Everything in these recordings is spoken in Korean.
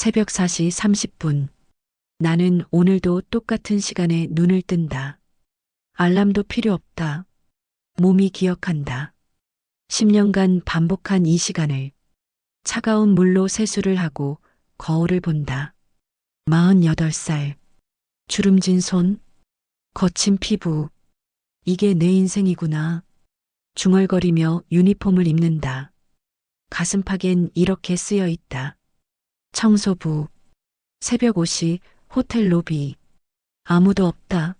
새벽 4시 30분. 나는 오늘도 똑같은 시간에 눈을 뜬다. 알람도 필요 없다. 몸이 기억한다. 10년간 반복한 이 시간을 차가운 물로 세수를 하고 거울을 본다. 48살. 주름진 손, 거친 피부. 이게 내 인생이구나. 중얼거리며 유니폼을 입는다. 가슴팍엔 이렇게 쓰여 있다. 청소부. 새벽 5시 호텔 로비. 아무도 없다.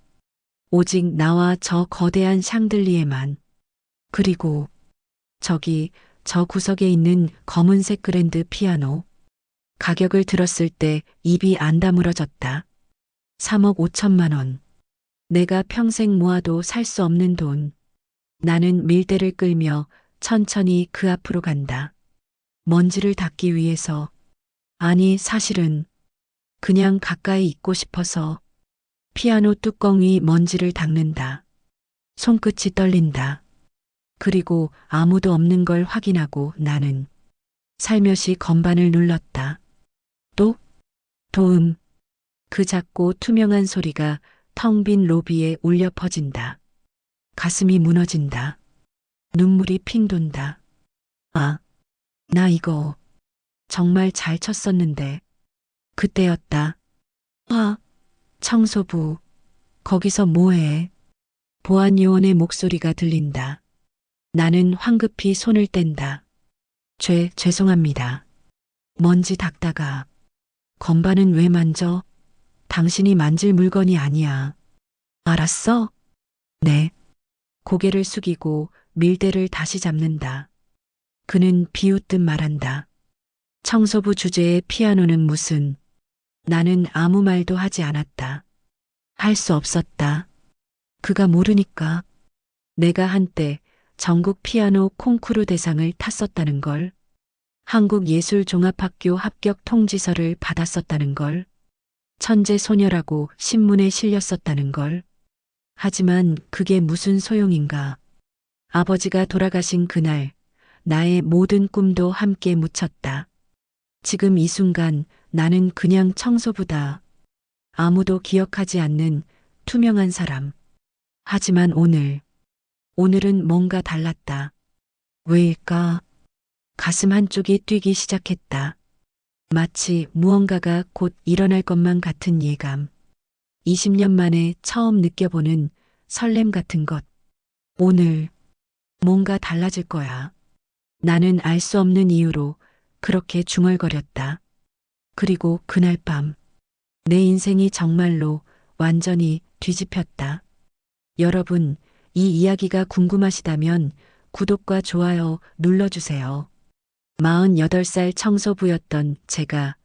오직 나와 저 거대한 샹들리에만. 그리고 저기 저 구석에 있는 검은색 그랜드 피아노. 가격을 들었을 때 입이 안 다물어졌다. 3억 5천만 원. 내가 평생 모아도 살 수 없는 돈. 나는 밀대를 끌며 천천히 그 앞으로 간다. 먼지를 닦기 위해서. 아니, 사실은 그냥 가까이 있고 싶어서. 피아노 뚜껑 위 먼지를 닦는다. 손끝이 떨린다. 그리고 아무도 없는 걸 확인하고 나는 살며시 건반을 눌렀다. 또 도음. 그 작고 투명한 소리가 텅 빈 로비에 울려 퍼진다. 가슴이 무너진다. 눈물이 핑 돈다. 아, 나 이거 정말 잘 쳤었는데. 그때였다. 아, 청소부, 거기서 뭐해? 보안요원의 목소리가 들린다. 나는 황급히 손을 뗀다. 죄송합니다. 먼지 닦다가. 건반은 왜 만져? 당신이 만질 물건이 아니야. 알았어? 네. 고개를 숙이고 밀대를 다시 잡는다. 그는 비웃듯 말한다. 청소부 주제의 피아노는 무슨. 나는 아무 말도 하지 않았다. 할 수 없었다. 그가 모르니까. 내가 한때 전국 피아노 콩쿠르 대상을 탔었다는 걸. 한국예술종합학교 합격 통지서를 받았었다는 걸. 천재 소녀라고 신문에 실렸었다는 걸. 하지만 그게 무슨 소용인가. 아버지가 돌아가신 그날 나의 모든 꿈도 함께 묻혔다. 지금 이 순간 나는 그냥 청소부다. 아무도 기억하지 않는 투명한 사람. 하지만 오늘은 뭔가 달랐다. 왜일까? 가슴 한쪽이 뛰기 시작했다. 마치 무언가가 곧 일어날 것만 같은 예감. 20년 만에 처음 느껴보는 설렘 같은 것. 오늘 뭔가 달라질 거야. 나는 알 수 없는 이유로 그렇게 중얼거렸다. 그리고 그날 밤 내 인생이 정말로 완전히 뒤집혔다. 여러분, 이 이야기가 궁금하시다면 구독과 좋아요 눌러주세요. 48살 청소부였던 제가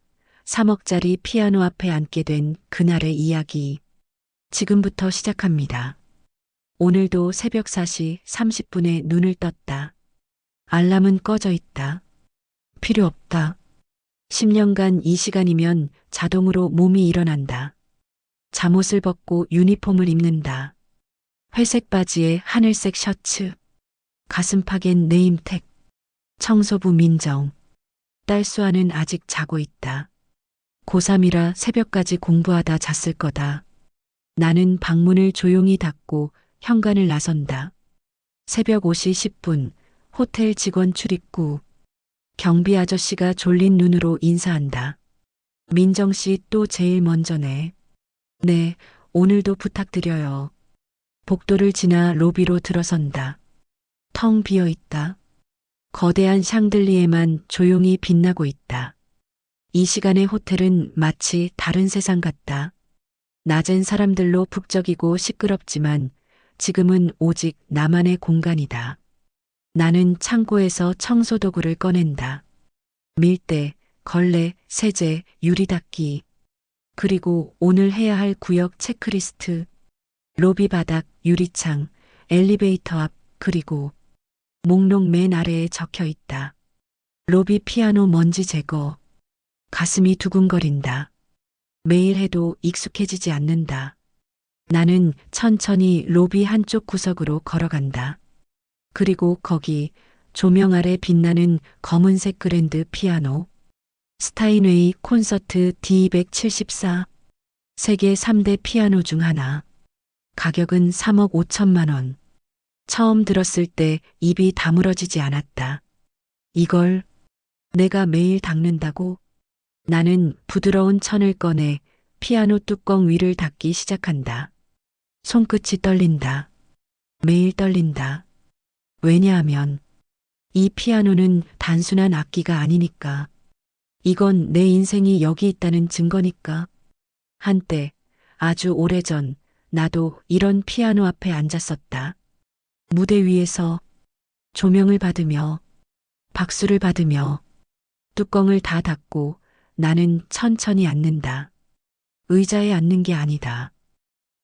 3억짜리 피아노 앞에 앉게 된 그날의 이야기. 지금부터 시작합니다. 오늘도 새벽 4시 30분에 눈을 떴다. 알람은 꺼져 있다. 필요 없다. 10년간 이 시간이면 자동으로 몸이 일어난다. 잠옷을 벗고 유니폼을 입는다. 회색 바지에 하늘색 셔츠. 가슴팍엔 네임택. 청소부 민정. 딸 수아는 아직 자고 있다. 고3이라 새벽까지 공부하다 잤을 거다. 나는 방문을 조용히 닫고 현관을 나선다. 새벽 5시 10분 호텔 직원 출입구. 경비 아저씨가 졸린 눈으로 인사한다. 민정 씨 또 제일 먼저네. 네, 오늘도 부탁드려요. 복도를 지나 로비로 들어선다. 텅 비어 있다. 거대한 샹들리에만 조용히 빛나고 있다. 이 시간의 호텔은 마치 다른 세상 같다. 낮엔 사람들로 북적이고 시끄럽지만 지금은 오직 나만의 공간이다. 나는 창고에서 청소도구를 꺼낸다. 밀대, 걸레, 세제, 유리 닦기. 그리고 오늘 해야 할 구역 체크리스트. 로비 바닥, 유리창, 엘리베이터 앞, 그리고 목록 맨 아래에 적혀 있다. 로비 피아노 먼지 제거. 가슴이 두근거린다. 매일 해도 익숙해지지 않는다. 나는 천천히 로비 한쪽 구석으로 걸어간다. 그리고 거기 조명 아래 빛나는 검은색 그랜드 피아노. 스타인웨이 콘서트 D274. 세계 3대 피아노 중 하나. 가격은 3억 5천만 원. 처음 들었을 때 입이 다물어지지 않았다. 이걸 내가 매일 닦는다고? 나는 부드러운 천을 꺼내 피아노 뚜껑 위를 닦기 시작한다. 손끝이 떨린다. 매일 떨린다. 왜냐하면 이 피아노는 단순한 악기가 아니니까. 이건 내 인생이 여기 있다는 증거니까. 한때 아주 오래전 나도 이런 피아노 앞에 앉았었다. 무대 위에서 조명을 받으며 박수를 받으며 뚜껑을 다 닫고 나는 천천히 앉는다. 의자에 앉는 게 아니다.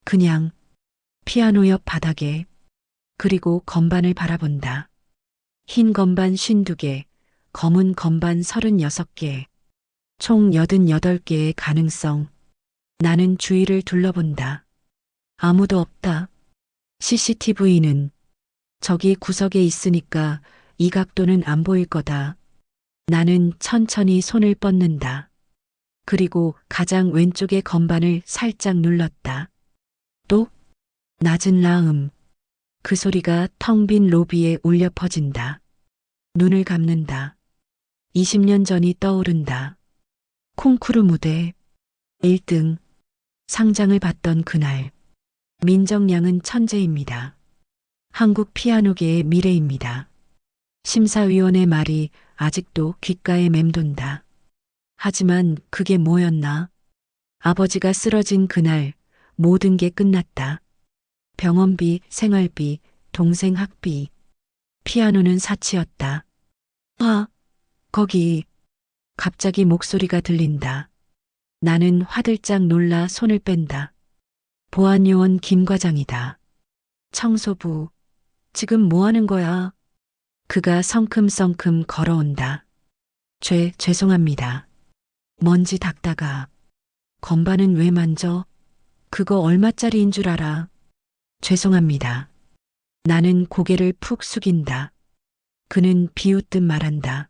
그냥 피아노 옆 바닥에, 그리고 건반을 바라본다. 흰 건반 52개, 검은 건반 36개, 총 88개의 가능성. 나는 주위를 둘러본다. 아무도 없다. CCTV는 저기 구석에 있으니까 이 각도는 안 보일 거다. 나는 천천히 손을 뻗는다. 그리고 가장 왼쪽의 건반을 살짝 눌렀다. 또 낮은 라음. 그 소리가 텅 빈 로비에 울려 퍼진다. 눈을 감는다. 20년 전이 떠오른다. 콩쿠르 무대 1등 상장을 받던 그날. 민정양은 천재입니다. 한국 피아노계의 미래입니다. 심사위원의 말이 아직도 귓가에 맴돈다. 하지만 그게 뭐였나? 아버지가 쓰러진 그날 모든 게 끝났다. 병원비, 생활비, 동생 학비. 피아노는 사치였다. 아, 거기. 갑자기 목소리가 들린다. 나는 화들짝 놀라 손을 뺀다. 보안요원 김 과장이다. 청소부, 지금 뭐 하는 거야? 그가 성큼성큼 걸어온다. 죄송합니다. 먼지 닦다가. 건반은 왜 만져? 그거 얼마짜리인 줄 알아? 죄송합니다. 나는 고개를 푹 숙인다. 그는 비웃듯 말한다.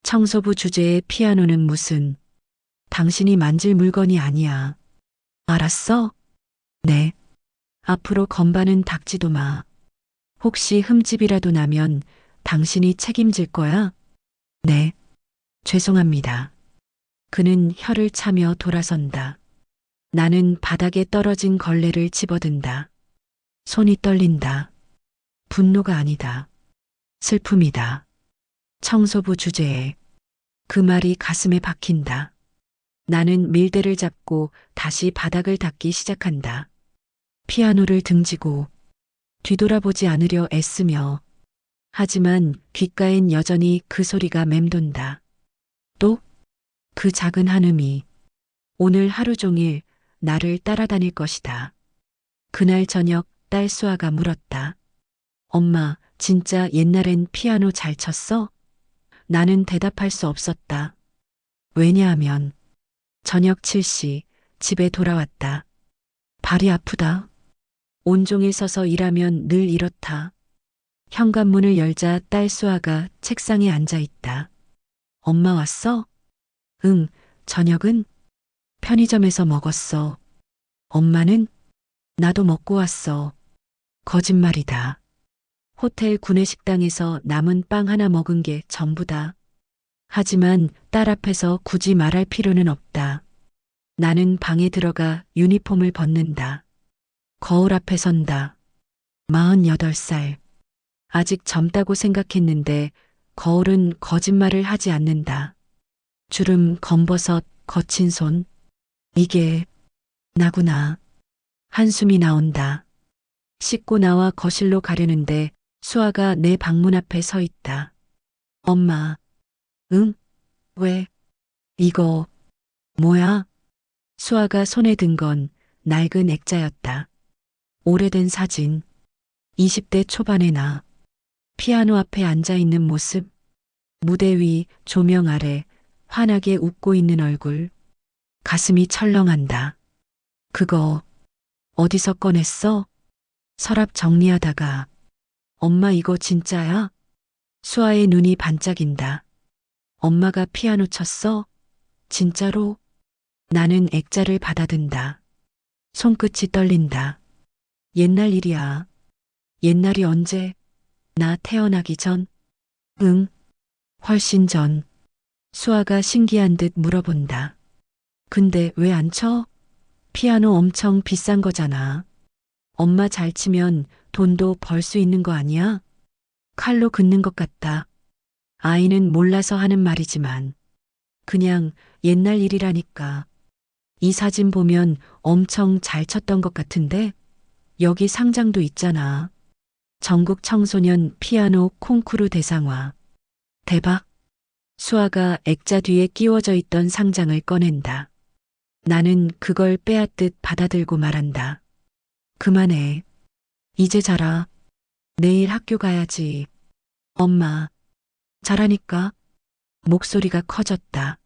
청소부 주제의 피아노는 무슨, 당신이 만질 물건이 아니야. 알았어? 네. 앞으로 건반은 닦지도 마. 혹시 흠집이라도 나면 당신이 책임질 거야? 네. 죄송합니다. 그는 혀를 차며 돌아선다. 나는 바닥에 떨어진 걸레를 집어든다. 손이 떨린다. 분노가 아니다. 슬픔이다. 청소부 주제에. 그 말이 가슴에 박힌다. 나는 밀대를 잡고 다시 바닥을 닦기 시작한다. 피아노를 등지고 뒤돌아보지 않으려 애쓰며. 하지만 귓가엔 여전히 그 소리가 맴돈다. 또 그 작은 한음이 오늘 하루 종일 나를 따라다닐 것이다. 그날 저녁 딸 수아가 물었다. 엄마, 진짜 옛날엔 피아노 잘 쳤어? 나는 대답할 수 없었다. 왜냐하면 저녁 7시 집에 돌아왔다. 발이 아프다. 온종일 서서 일하면 늘 이렇다. 현관문을 열자 딸 수아가 책상에 앉아 있다. 엄마 왔어? 응, 저녁은? 편의점에서 먹었어. 엄마는? 나도 먹고 왔어. 거짓말이다. 호텔 구내식당에서 남은 빵 하나 먹은 게 전부다. 하지만 딸 앞에서 굳이 말할 필요는 없다. 나는 방에 들어가 유니폼을 벗는다. 거울 앞에 선다. 48살. 아직 젊다고 생각했는데 거울은 거짓말을 하지 않는다. 주름, 검버섯, 거친 손. 이게 나구나. 한숨이 나온다. 씻고 나와 거실로 가려는데 수아가 내 방문 앞에 서 있다. 엄마. 응? 왜? 이거 뭐야? 수아가 손에 든 건 낡은 액자였다. 오래된 사진. 20대 초반의 나. 피아노 앞에 앉아 있는 모습. 무대 위 조명 아래 환하게 웃고 있는 얼굴. 가슴이 철렁한다. 그거 어디서 꺼냈어? 서랍 정리하다가. 엄마 이거 진짜야? 수아의 눈이 반짝인다. 엄마가 피아노 쳤어? 진짜로? 나는 액자를 받아든다. 손끝이 떨린다. 옛날 일이야. 옛날이 언제? 나 태어나기 전? 응, 훨씬 전. 수아가 신기한 듯 물어본다. 근데 왜 안 쳐? 피아노 엄청 비싼 거잖아. 엄마 잘 치면 돈도 벌 수 있는 거 아니야? 칼로 긋는 것 같다. 아이는 몰라서 하는 말이지만 그냥 옛날 일이라니까. 이 사진 보면 엄청 잘 쳤던 것 같은데 여기 상장도 있잖아. 전국 청소년 피아노 콩쿠르 대상화. 대박. 수아가 액자 뒤에 끼워져 있던 상장을 꺼낸다. 나는 그걸 빼앗듯 받아들고 말한다. 그만해. 이제 자라. 내일 학교 가야지. 엄마. 자라니까. 목소리가 커졌다.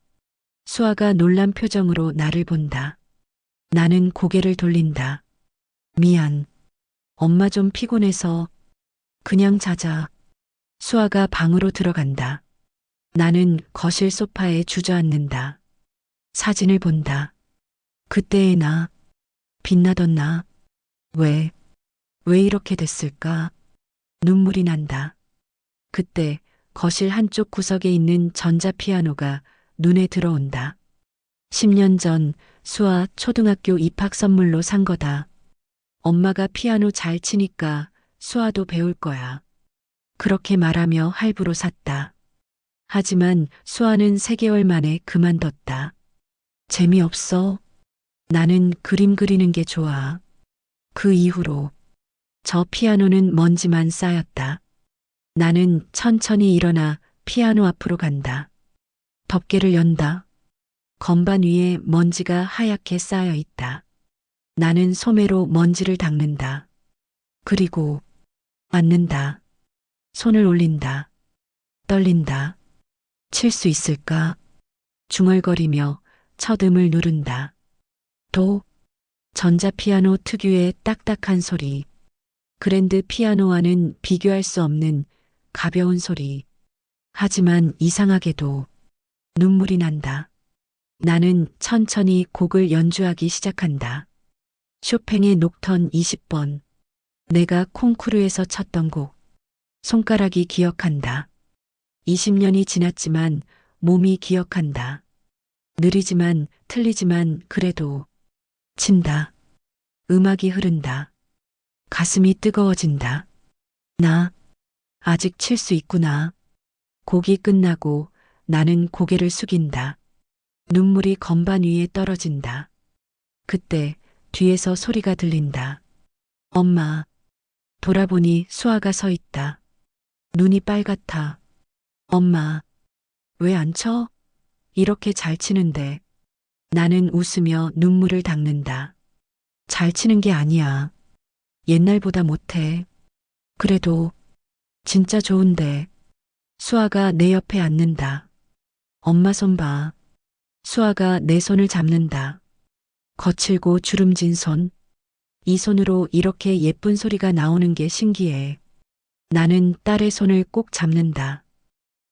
수아가 놀란 표정으로 나를 본다. 나는 고개를 돌린다. 미안. 엄마 좀 피곤해서 그냥 자자. 수아가 방으로 들어간다. 나는 거실 소파에 주저앉는다. 사진을 본다. 그때의 나, 빛나던 나, 왜 이렇게 됐을까? 눈물이 난다. 그때 거실 한쪽 구석에 있는 전자피아노가 눈에 들어온다. 10년 전 수아 초등학교 입학 선물로 산 거다. 엄마가 피아노 잘 치니까 수아도 배울 거야. 그렇게 말하며 할부로 샀다. 하지만 수아는 3개월 만에 그만뒀다. 재미없어. 나는 그림 그리는 게 좋아. 그 이후로 저 피아노는 먼지만 쌓였다. 나는 천천히 일어나 피아노 앞으로 간다. 덮개를 연다. 건반 위에 먼지가 하얗게 쌓여 있다. 나는 소매로 먼지를 닦는다. 그리고 앉는다. 손을 올린다. 떨린다. 칠 수 있을까? 중얼거리며 첫음을 누른다. 도, 전자피아노 특유의 딱딱한 소리. 그랜드 피아노와는 비교할 수 없는 가벼운 소리. 하지만 이상하게도 눈물이 난다. 나는 천천히 곡을 연주하기 시작한다. 쇼팽의 녹턴 20번. 내가 콩쿠르에서 쳤던 곡. 손가락이 기억한다. 20년이 지났지만 몸이 기억한다. 느리지만 틀리지만 그래도 친다. 음악이 흐른다. 가슴이 뜨거워진다. 나 아직 칠 수 있구나. 곡이 끝나고 나는 고개를 숙인다. 눈물이 건반 위에 떨어진다. 그때 뒤에서 소리가 들린다. 엄마. 돌아보니 수아가 서 있다. 눈이 빨갛다. 엄마. 왜 안 쳐? 이렇게 잘 치는데. 나는 웃으며 눈물을 닦는다. 잘 치는 게 아니야. 옛날보다 못해. 그래도 진짜 좋은데. 수아가 내 옆에 앉는다. 엄마 손 봐. 수아가 내 손을 잡는다. 거칠고 주름진 손. 이 손으로 이렇게 예쁜 소리가 나오는 게 신기해. 나는 딸의 손을 꼭 잡는다.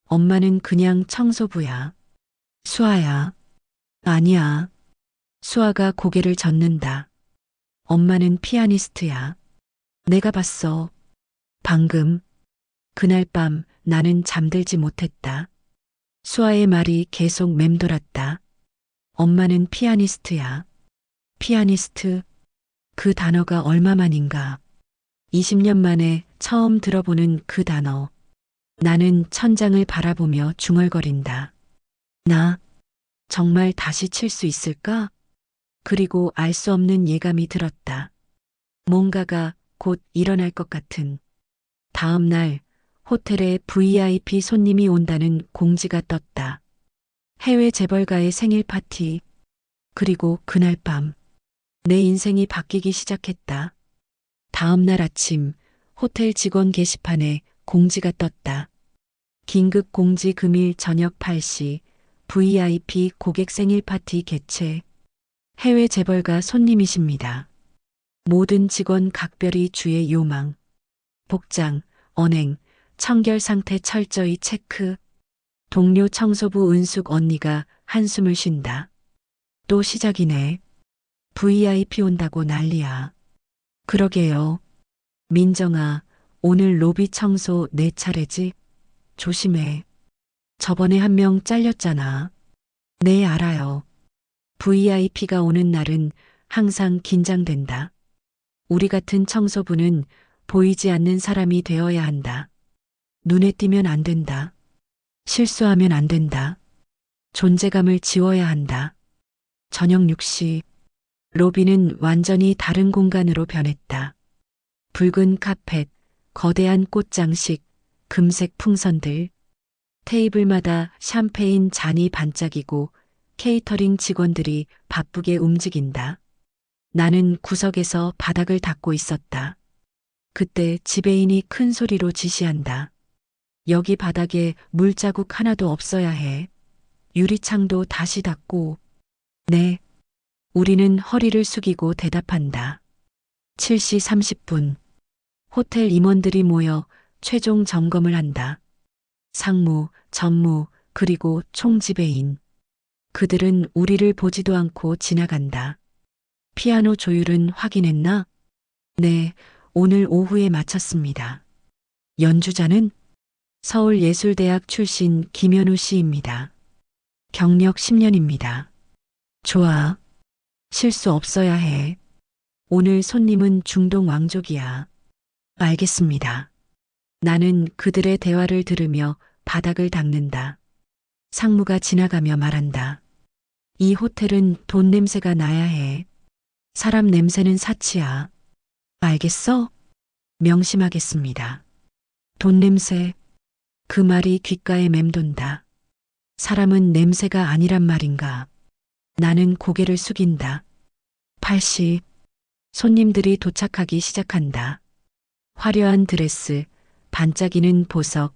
엄마는 그냥 청소부야. 수아야. 아니야. 수아가 고개를 젓는다. 엄마는 피아니스트야. 내가 봤어. 방금. 그날 밤 나는 잠들지 못했다. 수아의 말이 계속 맴돌았다. 엄마는 피아니스트야. 피아니스트. 그 단어가 얼마만인가. 20년 만에 처음 들어보는 그 단어. 나는 천장을 바라보며 중얼거린다. 나 정말 다시 칠 수 있을까? 그리고 알 수 없는 예감이 들었다. 뭔가가 곧 일어날 것 같은. 다음 날 호텔에 VIP 손님이 온다는 공지가 떴다. 해외 재벌가의 생일 파티. 그리고 그날 밤 내 인생이 바뀌기 시작했다. 다음 날 아침 호텔 직원 게시판에 공지가 떴다. 긴급 공지 금일 저녁 8시 VIP 고객 생일 파티 개최. 해외 재벌가 손님이십니다. 모든 직원 각별히 주의 요망. 복장, 언행, 청결 상태 철저히 체크. 동료 청소부 은숙 언니가 한숨을 쉰다. 또 시작이네. VIP 온다고 난리야. 그러게요. 민정아, 오늘 로비 청소 내 차례지? 조심해. 저번에 한 명 잘렸잖아. 네, 알아요. VIP가 오는 날은 항상 긴장된다. 우리 같은 청소부는 보이지 않는 사람이 되어야 한다. 눈에 띄면 안 된다. 실수하면 안 된다. 존재감을 지워야 한다. 저녁 6시, 로비는 완전히 다른 공간으로 변했다. 붉은 카펫, 거대한 꽃장식, 금색 풍선들, 테이블마다 샴페인 잔이 반짝이고 케이터링 직원들이 바쁘게 움직인다. 나는 구석에서 바닥을 닦고 있었다. 그때 지배인이 큰 소리로 지시한다. 여기 바닥에 물자국 하나도 없어야 해. 유리창도 다시 닫고. 네. 우리는 허리를 숙이고 대답한다. 7시 30분. 호텔 임원들이 모여 최종 점검을 한다. 상무, 전무, 그리고 총지배인. 그들은 우리를 보지도 않고 지나간다. 피아노 조율은 확인했나? 네, 오늘 오후에 마쳤습니다. 연주자는 서울예술대학 출신 김현우 씨입니다. 경력 10년입니다. 좋아. 실수 없어야 해. 오늘 손님은 중동 왕족이야. 알겠습니다. 나는 그들의 대화를 들으며 바닥을 닦는다. 상무가 지나가며 말한다. 이 호텔은 돈 냄새가 나야 해. 사람 냄새는 사치야. 알겠어? 명심하겠습니다. 돈 냄새. 그 말이 귓가에 맴돈다. 사람은 냄새가 아니란 말인가. 나는 고개를 숙인다. 8시. 손님들이 도착하기 시작한다. 화려한 드레스, 반짝이는 보석,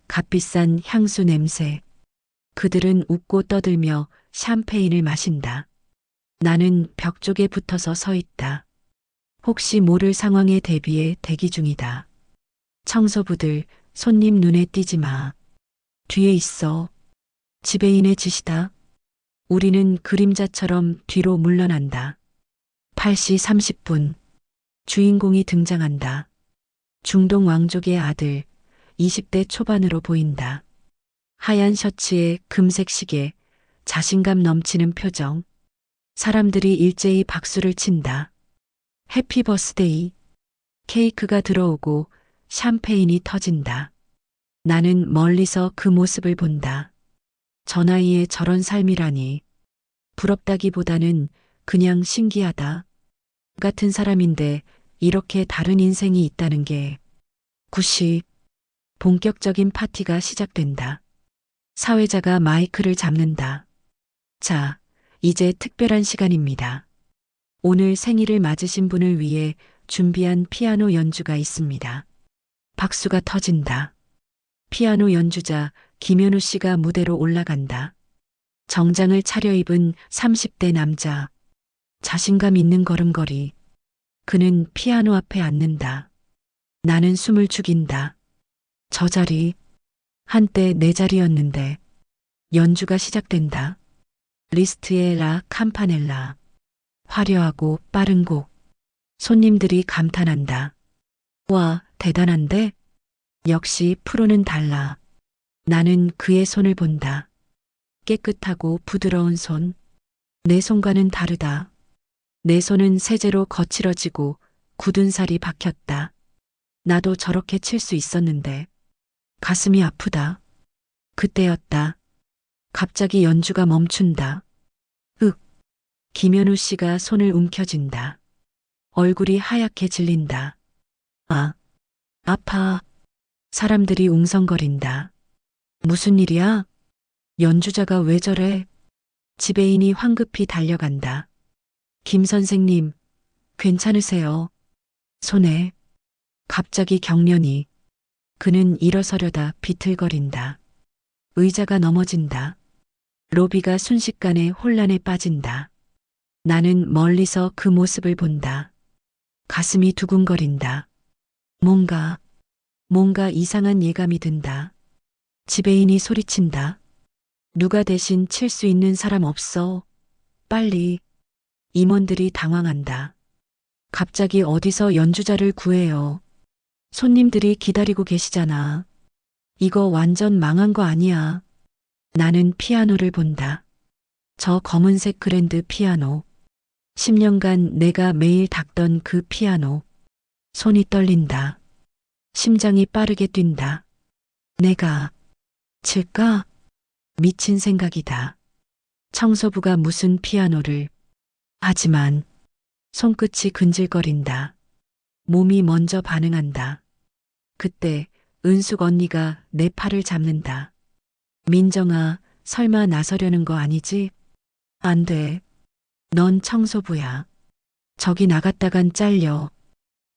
값비싼 향수 냄새. 그들은 웃고 떠들며 샴페인을 마신다. 나는 벽 쪽에 붙어서 서 있다. 혹시 모를 상황에 대비해 대기 중이다. 청소부들, 손님 눈에 띄지 마. 뒤에 있어. 지배인의 짓이다. 우리는 그림자처럼 뒤로 물러난다. 8시 30분. 주인공이 등장한다. 중동 왕족의 아들, 20대 초반으로 보인다. 하얀 셔츠에 금색 시계, 자신감 넘치는 표정. 사람들이 일제히 박수를 친다. 해피 버스데이. 케이크가 들어오고 샴페인이 터진다. 나는 멀리서 그 모습을 본다. 저 나이에 저런 삶이라니. 부럽다기보다는 그냥 신기하다. 같은 사람인데 이렇게 다른 인생이 있다는 게. 9시. 본격적인 파티가 시작된다. 사회자가 마이크를 잡는다. 자, 이제 특별한 시간입니다. 오늘 생일을 맞으신 분을 위해 준비한 피아노 연주가 있습니다. 박수가 터진다. 피아노 연주자 김현우 씨가 무대로 올라간다. 정장을 차려입은 30대 남자. 자신감 있는 걸음걸이. 그는 피아노 앞에 앉는다. 나는 숨을 죽인다. 저 자리, 한때 내 자리였는데. 연주가 시작된다. 리스트의 라 캄파넬라. 화려하고 빠른 곡. 손님들이 감탄한다. 와, 대단한데? 역시 프로는 달라. 나는 그의 손을 본다. 깨끗하고 부드러운 손. 내 손과는 다르다. 내 손은 세제로 거칠어지고 굳은 살이 박혔다. 나도 저렇게 칠 수 있었는데. 가슴이 아프다. 그때였다. 갑자기 연주가 멈춘다. 윽. 김현우 씨가 손을 움켜쥔다. 얼굴이 하얗게 질린다. 아, 아파. 사람들이 웅성거린다. 무슨 일이야? 연주자가 왜 저래? 지배인이 황급히 달려간다. 김 선생님, 괜찮으세요? 손에. 갑자기 경련이. 그는 일어서려다 비틀거린다. 의자가 넘어진다. 로비가 순식간에 혼란에 빠진다. 나는 멀리서 그 모습을 본다. 가슴이 두근거린다. 뭔가 이상한 예감이 든다. 지배인이 소리친다. 누가 대신 칠 수 있는 사람 없어. 빨리. 임원들이 당황한다. 갑자기 어디서 연주자를 구해요. 손님들이 기다리고 계시잖아. 이거 완전 망한 거 아니야. 나는 피아노를 본다. 저 검은색 그랜드 피아노. 10년간 내가 매일 닦던 그 피아노. 손이 떨린다. 심장이 빠르게 뛴다. 내가 칠까? 미친 생각이다. 청소부가 무슨 피아노를. 하지만 손끝이 근질거린다. 몸이 먼저 반응한다. 그때 은숙 언니가 내 팔을 잡는다. 민정아, 설마 나서려는 거 아니지? 안 돼. 넌 청소부야. 저기 나갔다간 잘려.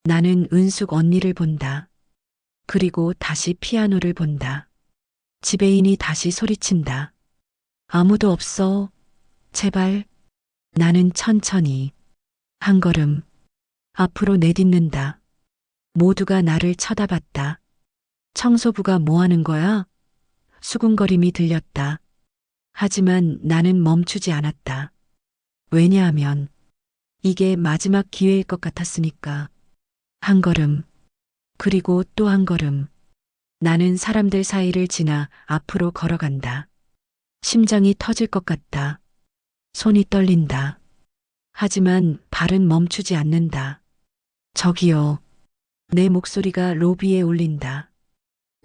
나는 은숙 언니를 본다. 그리고 다시 피아노를 본다. 지배인이 다시 소리친다. 아무도 없어. 제발. 나는 천천히 한 걸음 앞으로 내딛는다. 모두가 나를 쳐다봤다. 청소부가 뭐 하는 거야? 수군거림이 들렸다. 하지만 나는 멈추지 않았다. 왜냐하면 이게 마지막 기회일 것 같았으니까. 한 걸음, 그리고 또 한 걸음. 나는 사람들 사이를 지나 앞으로 걸어간다. 심장이 터질 것 같다. 손이 떨린다. 하지만 발은 멈추지 않는다. 저기요. 내 목소리가 로비에 울린다.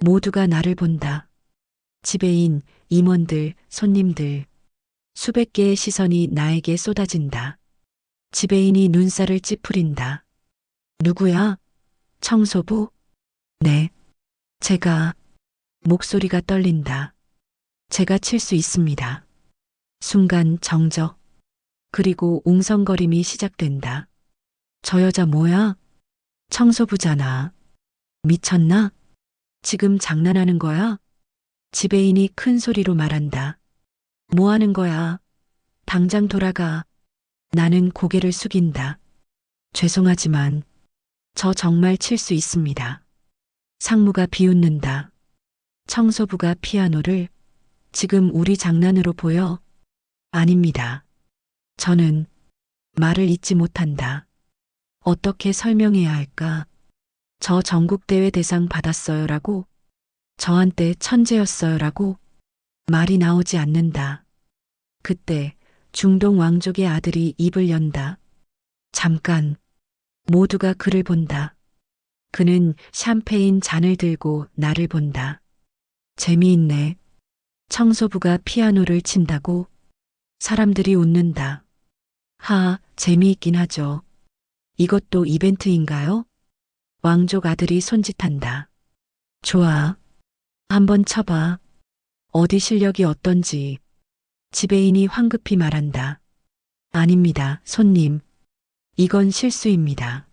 모두가 나를 본다. 지배인, 임원들, 손님들. 수백 개의 시선이 나에게 쏟아진다. 지배인이 눈살을 찌푸린다. 누구야? 청소부? 네. 제가. 목소리가 떨린다. 제가 칠 수 있습니다. 순간 정적. 그리고 웅성거림이 시작된다. 저 여자 뭐야? 청소부잖아. 미쳤나? 지금 장난하는 거야? 지배인이 큰 소리로 말한다. 뭐 하는 거야? 당장 돌아가. 나는 고개를 숙인다. 죄송하지만 저 정말 칠 수 있습니다. 상무가 비웃는다. 청소부가 피아노를. 지금 우리 장난으로 보여? 아닙니다. 저는 말을 잇지 못한다. 어떻게 설명해야 할까? 저 전국대회 대상 받았어요라고? 저한테 천재였어요라고? 말이 나오지 않는다. 그때 중동 왕족의 아들이 입을 연다. 잠깐. 모두가 그를 본다. 그는 샴페인 잔을 들고 나를 본다. 재미있네. 청소부가 피아노를 친다고? 사람들이 웃는다. 재미있긴 하죠. 이것도 이벤트인가요? 왕족 아들이 손짓한다. 좋아. 한번 쳐봐. 어디 실력이 어떤지. 지배인이 황급히 말한다. 아닙니다, 손님. 이건 실수입니다.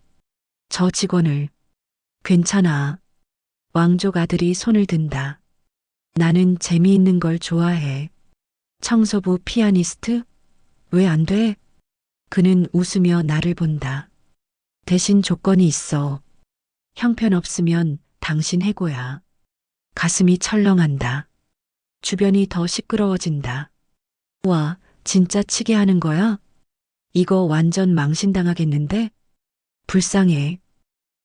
저 직원을. 괜찮아. 왕족 아들이 손을 든다. 나는 재미있는 걸 좋아해. 청소부 피아니스트? 왜 안 돼? 그는 웃으며 나를 본다. 대신 조건이 있어. 형편없으면 당신 해고야. 가슴이 철렁한다. 주변이 더 시끄러워진다. 와, 진짜 치게 하는 거야? 이거 완전 망신당하겠는데? 불쌍해.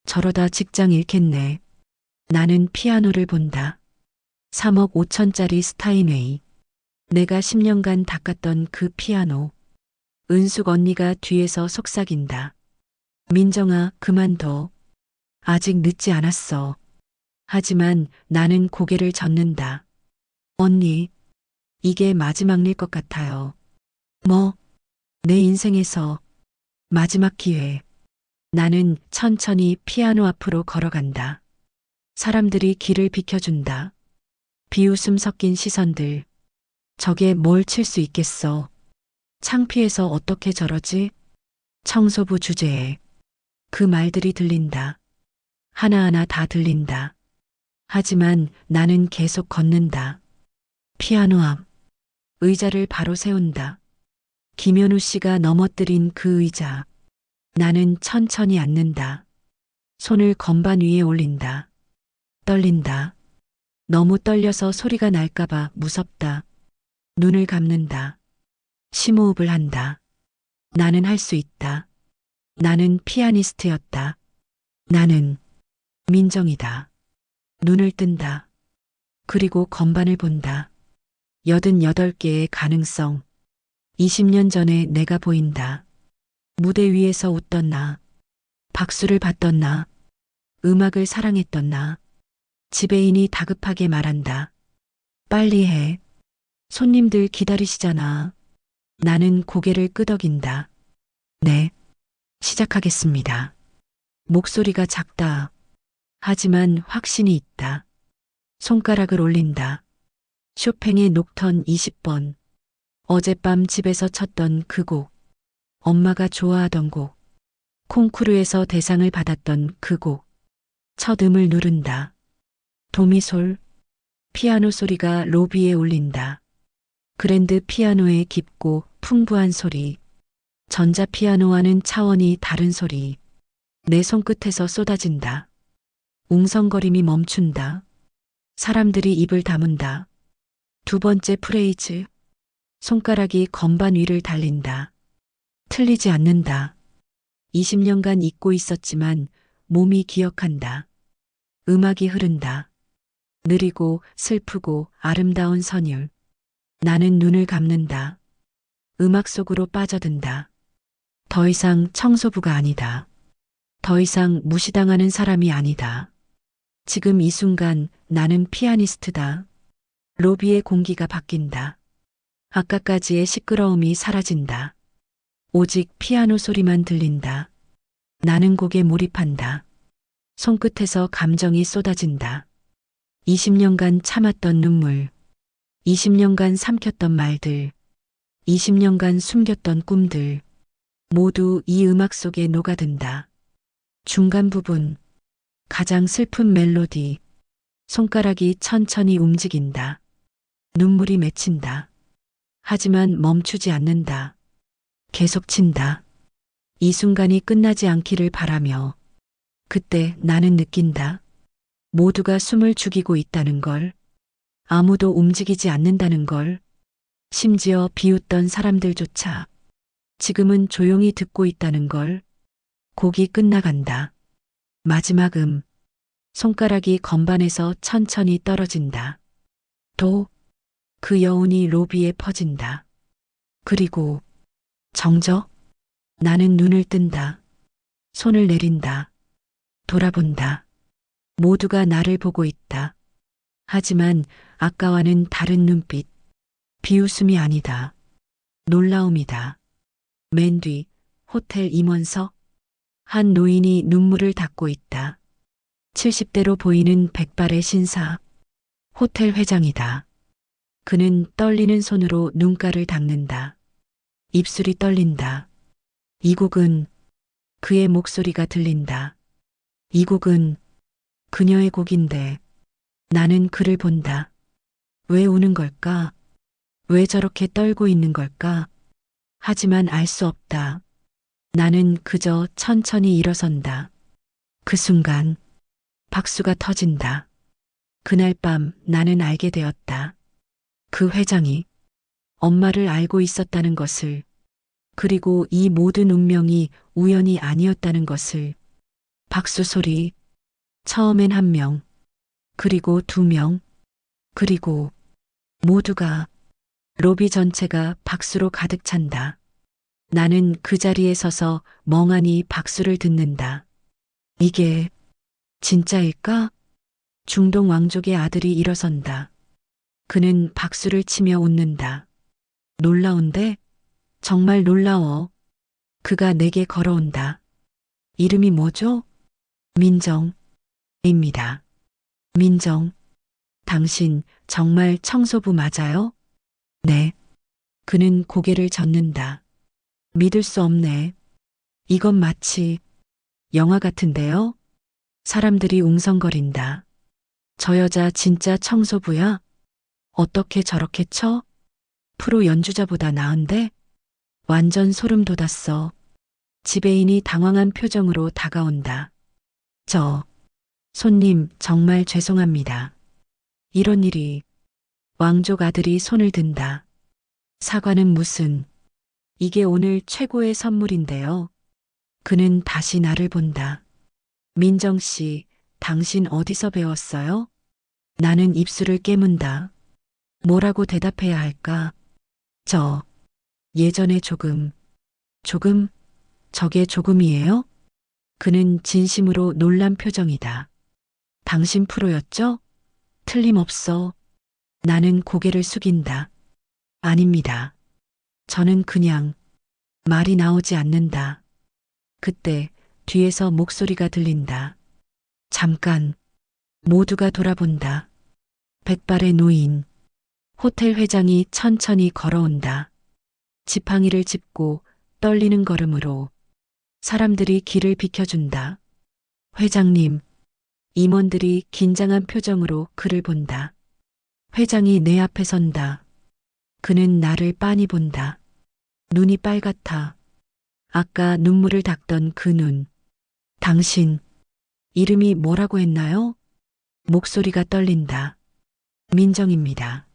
저러다 직장 잃겠네. 나는 피아노를 본다. 3억 5천짜리 스타인웨이. 내가 10년간 닦았던 그 피아노. 은숙 언니가 뒤에서 속삭인다. 민정아, 그만둬. 아직 늦지 않았어. 하지만 나는 고개를 젓는다. 언니, 이게 마지막일 것 같아요. 뭐? 내 인생에서 마지막 기회. 나는 천천히 피아노 앞으로 걸어간다. 사람들이 길을 비켜준다. 비웃음 섞인 시선들. 저게 뭘 칠 수 있겠어. 창피해서 어떻게 저러지? 청소부 주제에. 그 말들이 들린다. 하나하나 다 들린다. 하지만 나는 계속 걷는다. 피아노 앞. 의자를 바로 세운다. 김현우 씨가 넘어뜨린 그 의자. 나는 천천히 앉는다. 손을 건반 위에 올린다. 떨린다. 너무 떨려서 소리가 날까봐 무섭다. 눈을 감는다. 심호흡을 한다. 나는 할 수 있다. 나는 피아니스트였다. 나는 민정이다. 눈을 뜬다. 그리고 건반을 본다. 88개의 가능성. 20년 전에 내가 보인다. 무대 위에서 웃던 나. 박수를 받던 나. 음악을 사랑했던 나. 지배인이 다급하게 말한다. 빨리 해. 손님들 기다리시잖아. 나는 고개를 끄덕인다. 네, 시작하겠습니다. 목소리가 작다. 하지만 확신이 있다. 손가락을 올린다. 쇼팽의 녹턴 20번. 어젯밤 집에서 쳤던 그 곡. 엄마가 좋아하던 곡. 콩쿠르에서 대상을 받았던 그 곡. 첫 음을 누른다. 도미솔. 피아노 소리가 로비에 울린다. 그랜드 피아노의 깊고 풍부한 소리. 전자 피아노와는 차원이 다른 소리. 내 손끝에서 쏟아진다. 웅성거림이 멈춘다. 사람들이 입을 다문다. 두 번째 프레이즈. 손가락이 건반 위를 달린다. 틀리지 않는다. 20년간 잊고 있었지만 몸이 기억한다. 음악이 흐른다. 느리고 슬프고 아름다운 선율. 나는 눈을 감는다. 음악 속으로 빠져든다. 더 이상 청소부가 아니다. 더 이상 무시당하는 사람이 아니다. 지금 이 순간 나는 피아니스트다. 로비의 공기가 바뀐다. 아까까지의 시끄러움이 사라진다. 오직 피아노 소리만 들린다. 나는 곡에 몰입한다. 손끝에서 감정이 쏟아진다. 20년간 참았던 눈물, 20년간 삼켰던 말들, 20년간 숨겼던 꿈들, 모두 이 음악 속에 녹아든다. 중간 부분, 가장 슬픈 멜로디, 손가락이 천천히 움직인다. 눈물이 맺힌다. 하지만 멈추지 않는다. 계속 친다. 이 순간이 끝나지 않기를 바라며. 그때 나는 느낀다. 모두가 숨을 죽이고 있다는 걸. 아무도 움직이지 않는다는 걸. 심지어 비웃던 사람들조차 지금은 조용히 듣고 있다는 걸. 곡이 끝나간다. 마지막 손가락이 건반에서 천천히 떨어진다. 도. 그 여운이 로비에 퍼진다. 그리고 정적. 나는 눈을 뜬다. 손을 내린다. 돌아본다. 모두가 나를 보고 있다. 하지만 아까와는 다른 눈빛. 비웃음이 아니다. 놀라움이다. 맨 뒤 호텔 임원석. 한 노인이 눈물을 닦고 있다. 70대로 보이는 백발의 신사. 호텔 회장이다. 그는 떨리는 손으로 눈가를 닦는다. 입술이 떨린다. 이 곡은 그의 목소리가 들린다. 이 곡은 그녀의 곡인데 나는 그를 본다. 왜 우는 걸까? 왜 저렇게 떨고 있는 걸까? 하지만 알 수 없다. 나는 그저 천천히 일어선다. 그 순간 박수가 터진다. 그날 밤 나는 알게 되었다. 그 회장이 엄마를 알고 있었다는 것을, 그리고 이 모든 운명이 우연이 아니었다는 것을. 박수 소리. 처음엔 1명, 그리고 2명, 그리고 모두가, 로비 전체가 박수로 가득 찬다. 나는 그 자리에 서서 멍하니 박수를 듣는다. 이게 진짜일까? 중동 왕족의 아들이 일어선다. 그는 박수를 치며 웃는다. 놀라운데? 정말 놀라워. 그가 내게 걸어온다. 이름이 뭐죠? 민정입니다. 민정, 당신 정말 청소부 맞아요? 네. 그는 고개를 젓는다. 믿을 수 없네. 이건 마치 영화 같은데요? 사람들이 웅성거린다. 저 여자 진짜 청소부야? 어떻게 저렇게 쳐? 프로 연주자보다 나은데? 완전 소름 돋았어. 지배인이 당황한 표정으로 다가온다. 손님 정말 죄송합니다. 이런 일이. 왕족 아들이 손을 든다. 사과는 무슨, 이게 오늘 최고의 선물인데요. 그는 다시 나를 본다. 민정 씨, 당신 어디서 배웠어요? 나는 입술을 깨문다. 뭐라고 대답해야 할까? 저, 예전에 조금, 저게 조금이에요? 그는 진심으로 놀란 표정이다. 당신 프로였죠? 틀림없어. 나는 고개를 숙인다. 아닙니다. 저는 그냥 말이 나오지 않는다. 그때 뒤에서 목소리가 들린다. 잠깐, 모두가 돌아본다. 백발의 노인, 호텔 회장이 천천히 걸어온다. 지팡이를 짚고 떨리는 걸음으로 사람들이 길을 비켜준다. 회장님, 임원들이 긴장한 표정으로 그를 본다. 회장이 내 앞에 선다. 그는 나를 빤히 본다. 눈이 빨갛다. 아까 눈물을 닦던 그 눈. 당신, 이름이 뭐라고 했나요? 목소리가 떨린다. 민정입니다.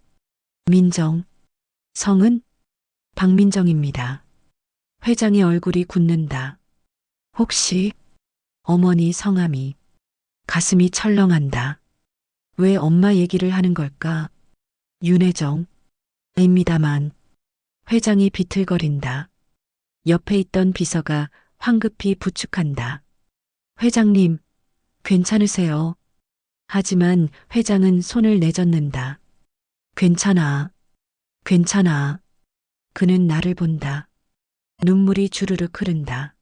민정. 성은? 박민정입니다. 회장의 얼굴이 굳는다. 혹시 어머니 성함이 가슴이 철렁한다. 왜 엄마 얘기를 하는 걸까? 윤혜정입니다만 회장이 비틀거린다. 옆에 있던 비서가 황급히 부축한다. 회장님, 괜찮으세요? 하지만 회장은 손을 내젓는다. 괜찮아, 괜찮아. 그는 나를 본다. 눈물이 주르륵 흐른다.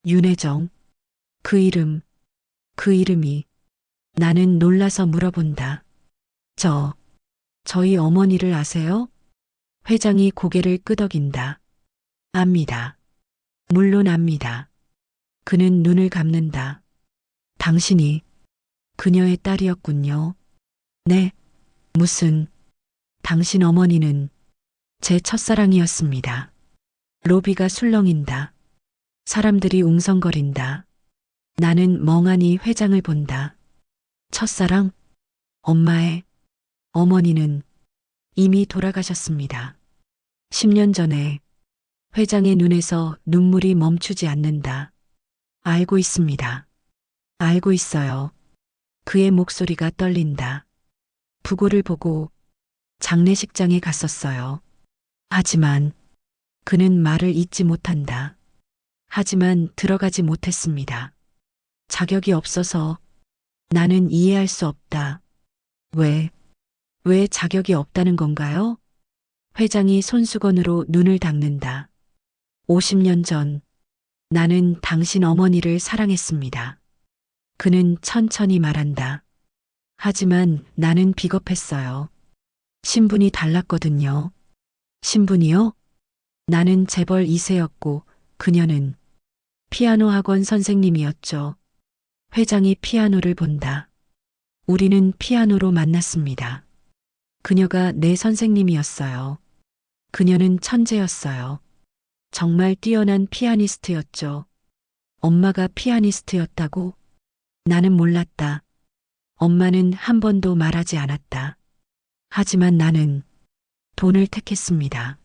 윤혜정. 그 이름이. 나는 놀라서 물어본다. 저희 어머니를 아세요? 회장이 고개를 끄덕인다. 압니다. 물론 압니다. 그는 눈을 감는다. 당신이 그녀의 딸이었군요. 네, 무슨, 당신 어머니는 제 첫사랑이었습니다. 로비가 술렁인다. 사람들이 웅성거린다. 나는 멍하니 회장을 본다. 첫사랑? 엄마의 어머니는 이미 돌아가셨습니다. 10년 전에. 회장의 눈에서 눈물이 멈추지 않는다. 알고 있습니다. 알고 있어요. 그의 목소리가 떨린다. 부고를 보고 장례식장에 갔었어요. 하지만 그는 말을 잇지 못한다. 하지만 들어가지 못했습니다. 자격이 없어서. 나는 이해할 수 없다. 왜 자격이 없다는 건가요? 회장이 손수건으로 눈을 닦는다. 50년 전 나는 당신 어머니를 사랑했습니다. 그는 천천히 말한다. 하지만 나는 비겁했어요. 신분이 달랐거든요. 신분이요? 나는 재벌 2세였고 그녀는 피아노 학원 선생님이었죠. 회장이 피아노를 본다. 우리는 피아노로 만났습니다. 그녀가 내 선생님이었어요. 그녀는 천재였어요. 정말 뛰어난 피아니스트였죠. 엄마가 피아니스트였다고? 나는 몰랐다. 엄마는 한 번도 말하지 않았다. 하지만 나는 돈을 택했습니다.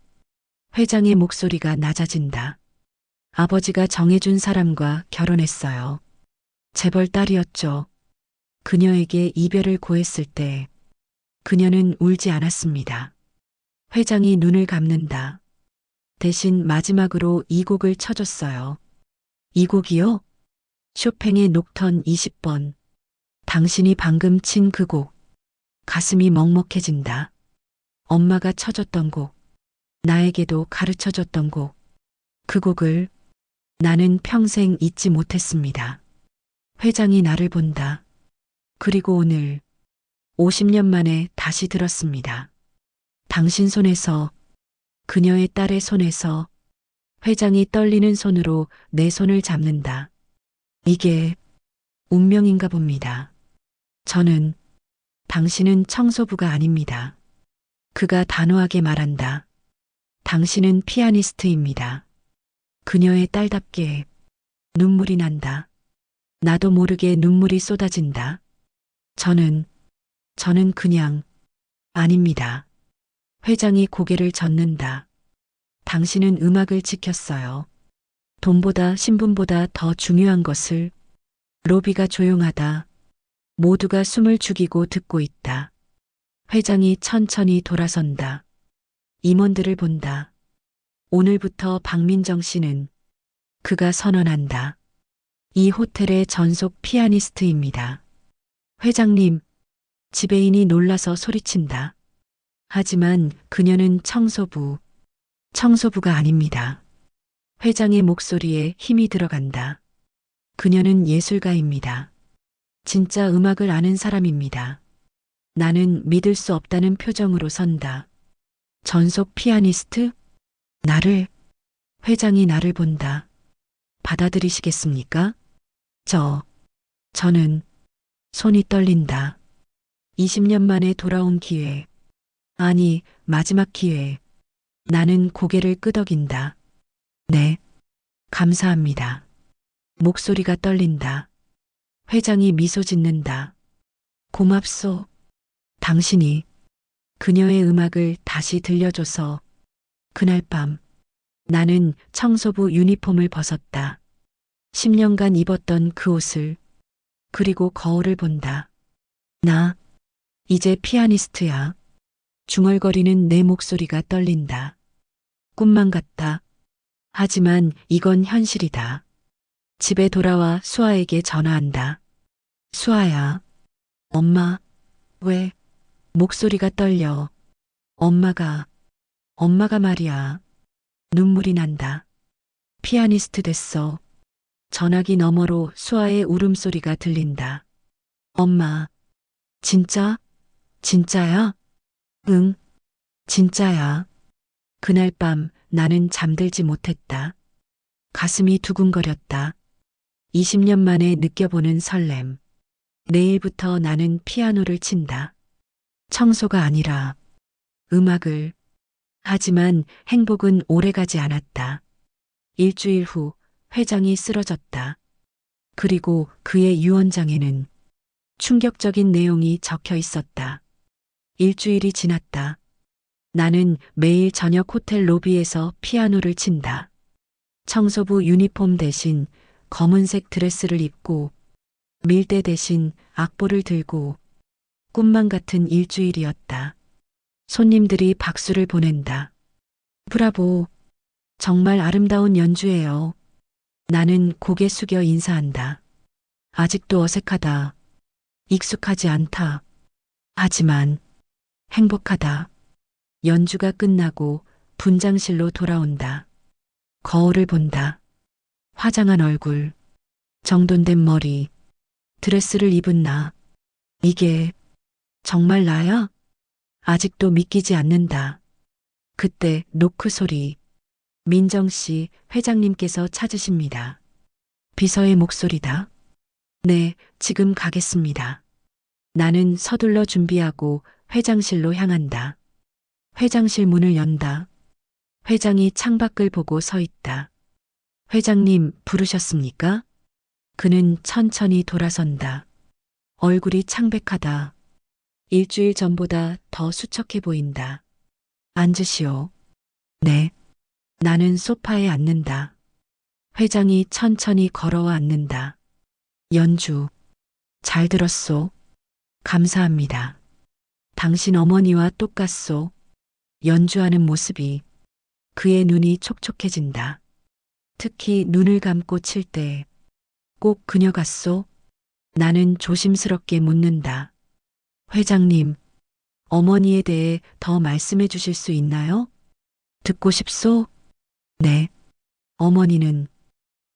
회장의 목소리가 낮아진다. 아버지가 정해준 사람과 결혼했어요. 재벌 딸이었죠. 그녀에게 이별을 고했을 때 그녀는 울지 않았습니다. 회장이 눈을 감는다. 대신 마지막으로 이 곡을 쳐줬어요. 이 곡이요? 쇼팽의 녹턴 20번. 당신이 방금 친 그 곡. 가슴이 먹먹해진다. 엄마가 쳐줬던 곡. 나에게도 가르쳐줬던 곡. 그 곡을 나는 평생 잊지 못했습니다. 회장이 나를 본다. 그리고 오늘 50년 만에 다시 들었습니다. 당신 손에서, 그녀의 딸의 손에서. 회장이 떨리는 손으로 내 손을 잡는다. 이게 운명인가 봅니다. 당신은 청소부가 아닙니다. 그가 단호하게 말한다. 당신은 피아니스트입니다. 그녀의 딸답게. 눈물이 난다. 나도 모르게 눈물이 쏟아진다. 저는 그냥, 아닙니다. 회장이 고개를 젓는다. 당신은 음악을 지켰어요. 돈보다 신분보다 더 중요한 것을. 로비가 조용하다. 모두가 숨을 죽이고 듣고 있다. 회장이 천천히 돌아선다. 임원들을 본다. 오늘부터 박민정 씨는 그가 선언한다. 이 호텔의 전속 피아니스트입니다. 회장님, 지배인이 놀라서 소리친다. 하지만 그녀는 청소부가 아닙니다. 회장의 목소리에 힘이 들어간다. 그녀는 예술가입니다. 진짜 음악을 아는 사람입니다. 나는 믿을 수 없다는 표정으로 선다. 전속 피아니스트? 회장이 나를 본다. 받아들이시겠습니까? 저는 손이 떨린다. 20년 만에 돌아온 기회. 아니, 마지막 기회. 나는 고개를 끄덕인다. 네, 감사합니다. 목소리가 떨린다. 회장이 미소 짓는다. 고맙소. 당신이 그녀의 음악을 다시 들려줘서. 그날 밤 나는 청소부 유니폼을 벗었다. 10년간 입었던 그 옷을. 그리고 거울을 본다. 나 이제 피아니스트야. 중얼거리는 내 목소리가 떨린다. 꿈만 같다. 하지만 이건 현실이다. 집에 돌아와 수아에게 전화한다. 수아야. 엄마. 왜? 목소리가 떨려. 엄마가 말이야. 눈물이 난다. 피아니스트 됐어. 전화기 너머로 수아의 울음소리가 들린다. 엄마. 진짜야? 응, 진짜야. 그날 밤 나는 잠들지 못했다. 가슴이 두근거렸다. 20년 만에 느껴보는 설렘. 내일부터 나는 피아노를 친다. 청소가 아니라 음악을. 하지만 행복은 오래가지 않았다. 일주일 후 회장이 쓰러졌다. 그리고 그의 유언장에는 충격적인 내용이 적혀 있었다. 일주일이 지났다. 나는 매일 저녁 호텔 로비에서 피아노를 친다. 청소부 유니폼 대신 검은색 드레스를 입고 밀대 대신 악보를 들고. 꿈만 같은 일주일이었다. 손님들이 박수를 보낸다. 브라보. 정말 아름다운 연주예요. 나는 고개 숙여 인사한다. 아직도 어색하다. 익숙하지 않다. 하지만 행복하다. 연주가 끝나고 분장실로 돌아온다. 거울을 본다. 화장한 얼굴, 정돈된 머리, 드레스를 입은 나. 이게 정말 나야? 아직도 믿기지 않는다. 그때 노크 소리. 민정 씨, 회장님께서 찾으십니다. 비서의 목소리다. 네, 지금 가겠습니다. 나는 서둘러 준비하고 회장실로 향한다. 회장실 문을 연다. 회장이 창밖을 보고 서 있다. 회장님 부르셨습니까? 그는 천천히 돌아선다. 얼굴이 창백하다. 일주일 전보다 더 수척해 보인다. 앉으시오. 네. 나는 소파에 앉는다. 회장이 천천히 걸어와 앉는다. 연주. 잘 들었소. 감사합니다. 당신 어머니와 똑같소. 연주하는 모습이. 그의 눈이 촉촉해진다. 특히 눈을 감고 칠 때. 꼭 그녀 같소? 나는 조심스럽게 묻는다. 회장님, 어머니에 대해 더 말씀해 주실 수 있나요? 듣고 싶소? 네. 어머니는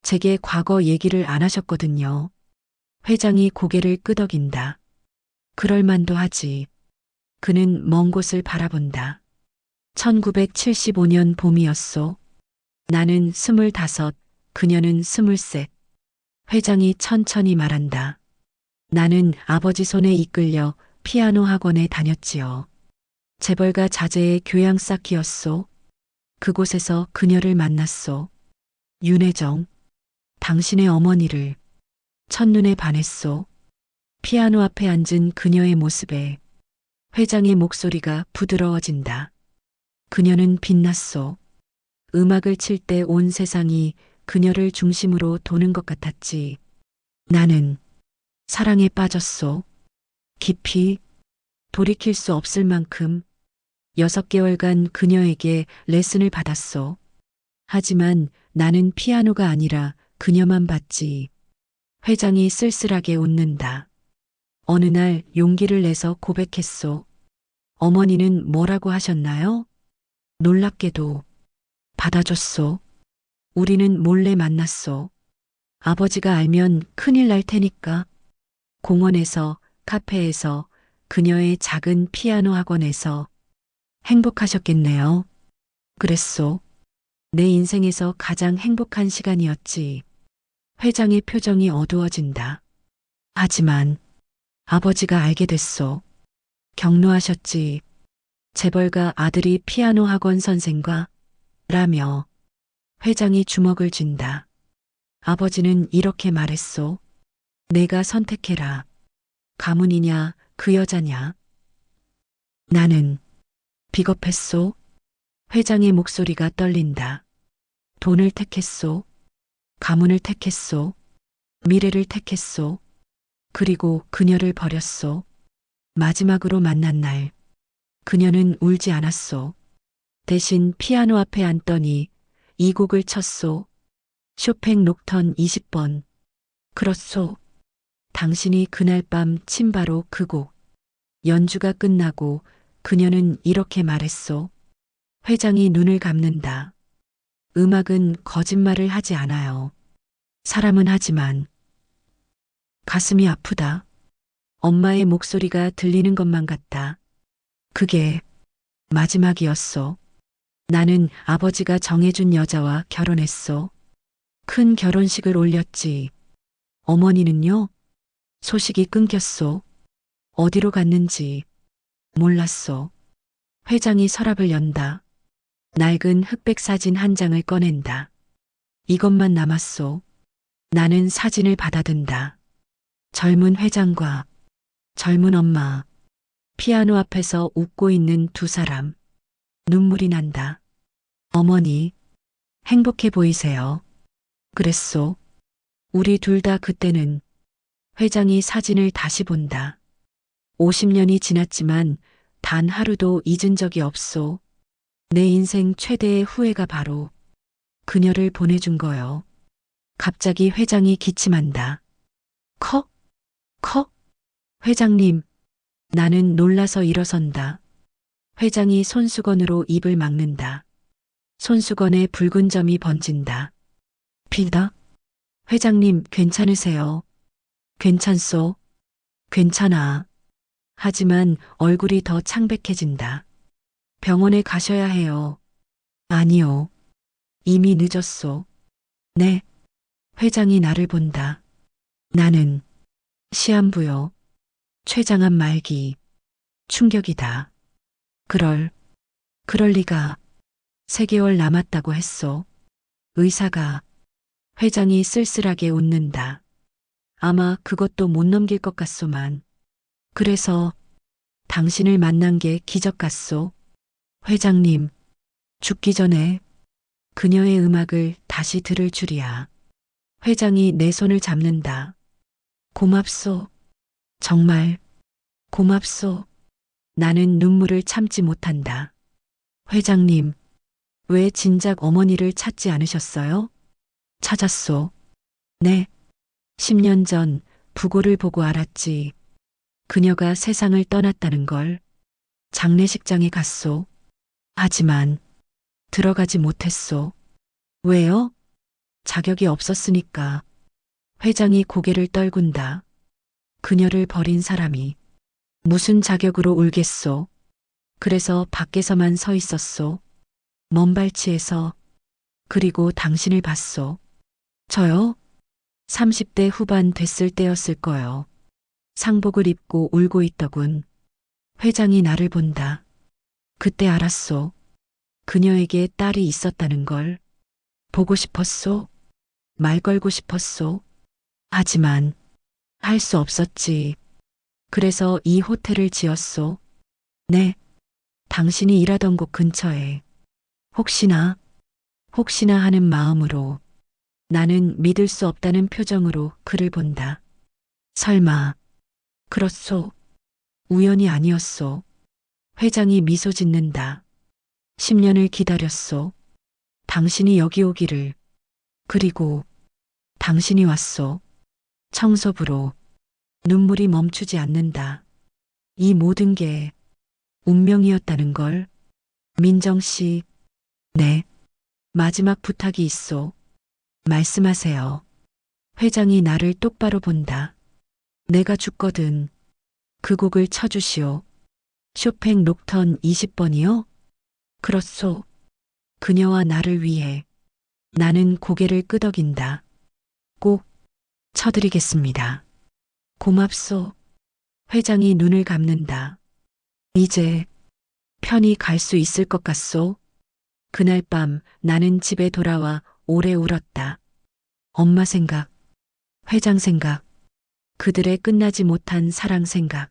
제게 과거 얘기를 안 하셨거든요. 회장이 고개를 끄덕인다. 그럴 만도 하지. 그는 먼 곳을 바라본다. 1975년 봄이었소. 나는 25, 그녀는 23. 회장이 천천히 말한다. 나는 아버지 손에 이끌려 피아노 학원에 다녔지요. 재벌가 자제의 교양 쌓기였소. 그곳에서 그녀를 만났소. 윤혜정, 당신의 어머니를. 첫눈에 반했소. 피아노 앞에 앉은 그녀의 모습에 회장의 목소리가 부드러워진다. 그녀는 빛났소. 음악을 칠 때 온 세상이 그녀를 중심으로 도는 것 같았지. 나는 사랑에 빠졌소. 깊이 돌이킬 수 없을 만큼 6개월간 그녀에게 레슨을 받았소. 하지만 나는 피아노가 아니라 그녀만 봤지. 회장이 쓸쓸하게 웃는다. 어느 날 용기를 내서 고백했소. 어머니는 뭐라고 하셨나요? 놀랍게도 받아줬소. 우리는 몰래 만났소. 아버지가 알면 큰일 날 테니까. 공원에서, 카페에서, 그녀의 작은 피아노 학원에서 행복하셨겠네요. 그랬소. 내 인생에서 가장 행복한 시간이었지. 회장의 표정이 어두워진다. 하지만 아버지가 알게 됐소. 격노하셨지. 재벌가 아들이 피아노 학원 선생과 라며 회장이 주먹을 쥔다. 아버지는 이렇게 말했소. 내가 선택해라. 가문이냐, 그 여자냐. 나는 비겁했소. 회장의 목소리가 떨린다. 돈을 택했소. 가문을 택했소. 미래를 택했소. 그리고 그녀를 버렸소. 마지막으로 만난 날, 그녀는 울지 않았소. 대신 피아노 앞에 앉더니 이 곡을 쳤소. 쇼팽 녹턴 20번. 그렇소. 당신이 그날 밤 친 바로 그 곡. 연주가 끝나고 그녀는 이렇게 말했소. 회장이 눈을 감는다. 음악은 거짓말을 하지 않아요. 사람은 하지만 가슴이 아프다. 엄마의 목소리가 들리는 것만 같다. 그게 마지막이었소. 나는 아버지가 정해준 여자와 결혼했소. 큰 결혼식을 올렸지. 어머니는요? 소식이 끊겼소. 어디로 갔는지 몰랐소. 회장이 서랍을 연다. 낡은 흑백 사진 한 장을 꺼낸다. 이것만 남았소. 나는 사진을 받아든다. 젊은 회장과 젊은 엄마. 피아노 앞에서 웃고 있는 두 사람. 눈물이 난다. 어머니, 행복해 보이세요. 그랬소. 우리 둘 다 그때는. 회장이 사진을 다시 본다. 50년이 지났지만 단 하루도 잊은 적이 없소. 내 인생 최대의 후회가 바로 그녀를 보내준 거요. 갑자기 회장이 기침한다. 컥, 컥. 회장님. 나는 놀라서 일어선다. 회장이 손수건으로 입을 막는다. 손수건에 붉은 점이 번진다. 피다. 회장님 괜찮으세요? 괜찮소. 괜찮아. 하지만 얼굴이 더 창백해진다. 병원에 가셔야 해요. 아니요. 이미 늦었소. 네. 회장이 나를 본다. 나는 시한부요. 췌장암 말기. 충격이다. 그럴 리가. 3개월 남았다고 했소. 의사가. 회장이 쓸쓸하게 웃는다. 아마 그것도 못 넘길 것 같소만. 그래서 당신을 만난 게 기적 같소. 회장님, 죽기 전에 그녀의 음악을 다시 들을 줄이야. 회장이 내 손을 잡는다. 고맙소. 정말 고맙소. 나는 눈물을 참지 못한다. 회장님, 왜 진작 어머니를 찾지 않으셨어요? 찾았소. 네. 10년 전 부고를 보고 알았지. 그녀가 세상을 떠났다는 걸. 장례식장에 갔소. 하지만 들어가지 못했소. 왜요? 자격이 없었으니까. 회장이 고개를 떨군다. 그녀를 버린 사람이 무슨 자격으로 울겠소. 그래서 밖에서만 서 있었소. 먼 발치에서. 그리고 당신을 봤소. 저요? 30대 후반 됐을 때였을 거요. 상복을 입고 울고 있더군. 회장이 나를 본다. 그때 알았소. 그녀에게 딸이 있었다는 걸. 보고 싶었소. 말 걸고 싶었소. 하지만 할 수 없었지. 그래서 이 호텔을 지었소. 네. 당신이 일하던 곳 근처에. 혹시나 혹시나 하는 마음으로 나는 믿을 수 없다는 표정으로 그를 본다. 설마, 그렇소. 우연이 아니었소. 회장이 미소 짓는다. 10년을 기다렸소. 당신이 여기 오기를. 그리고 당신이 왔소. 청소부로 눈물이 멈추지 않는다. 이 모든 게 운명이었다는 걸. 민정 씨, 네. 마지막 부탁이 있소. 말씀하세요. 회장이 나를 똑바로 본다. 내가 죽거든. 그 곡을 쳐주시오. 쇼팽 녹턴 20번이요? 그렇소. 그녀와 나를 위해 나는 고개를 끄덕인다. 꼭 쳐드리겠습니다. 고맙소. 회장이 눈을 감는다. 이제 편히 갈 수 있을 것 같소? 그날 밤 나는 집에 돌아와 오래 울었다. 엄마 생각, 회장 생각, 그들의 끝나지 못한 사랑 생각,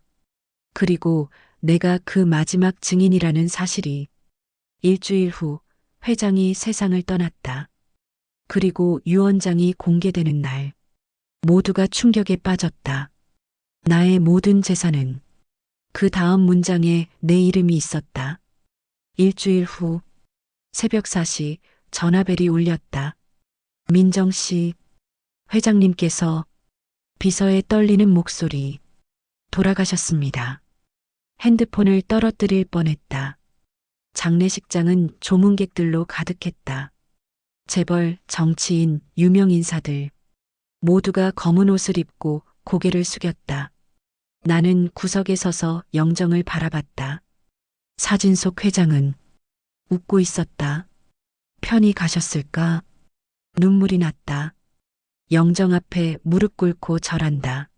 그리고 내가 그 마지막 증인이라는 사실이. 일주일 후 회장이 세상을 떠났다. 그리고 유언장이 공개되는 날, 모두가 충격에 빠졌다. 나의 모든 재산은 그 다음 문장에 내 이름이 있었다. 일주일 후 새벽 4시 전화벨이 울렸다. 민정 씨, 회장님께서. 비서의 떨리는 목소리. 돌아가셨습니다. 핸드폰을 떨어뜨릴 뻔했다. 장례식장은 조문객들로 가득했다. 재벌, 정치인, 유명 인사들. 모두가 검은 옷을 입고 고개를 숙였다. 나는 구석에 서서 영정을 바라봤다. 사진 속 회장은 웃고 있었다. 편히 가셨을까? 눈물이 났다. 영정 앞에 무릎 꿇고 절한다.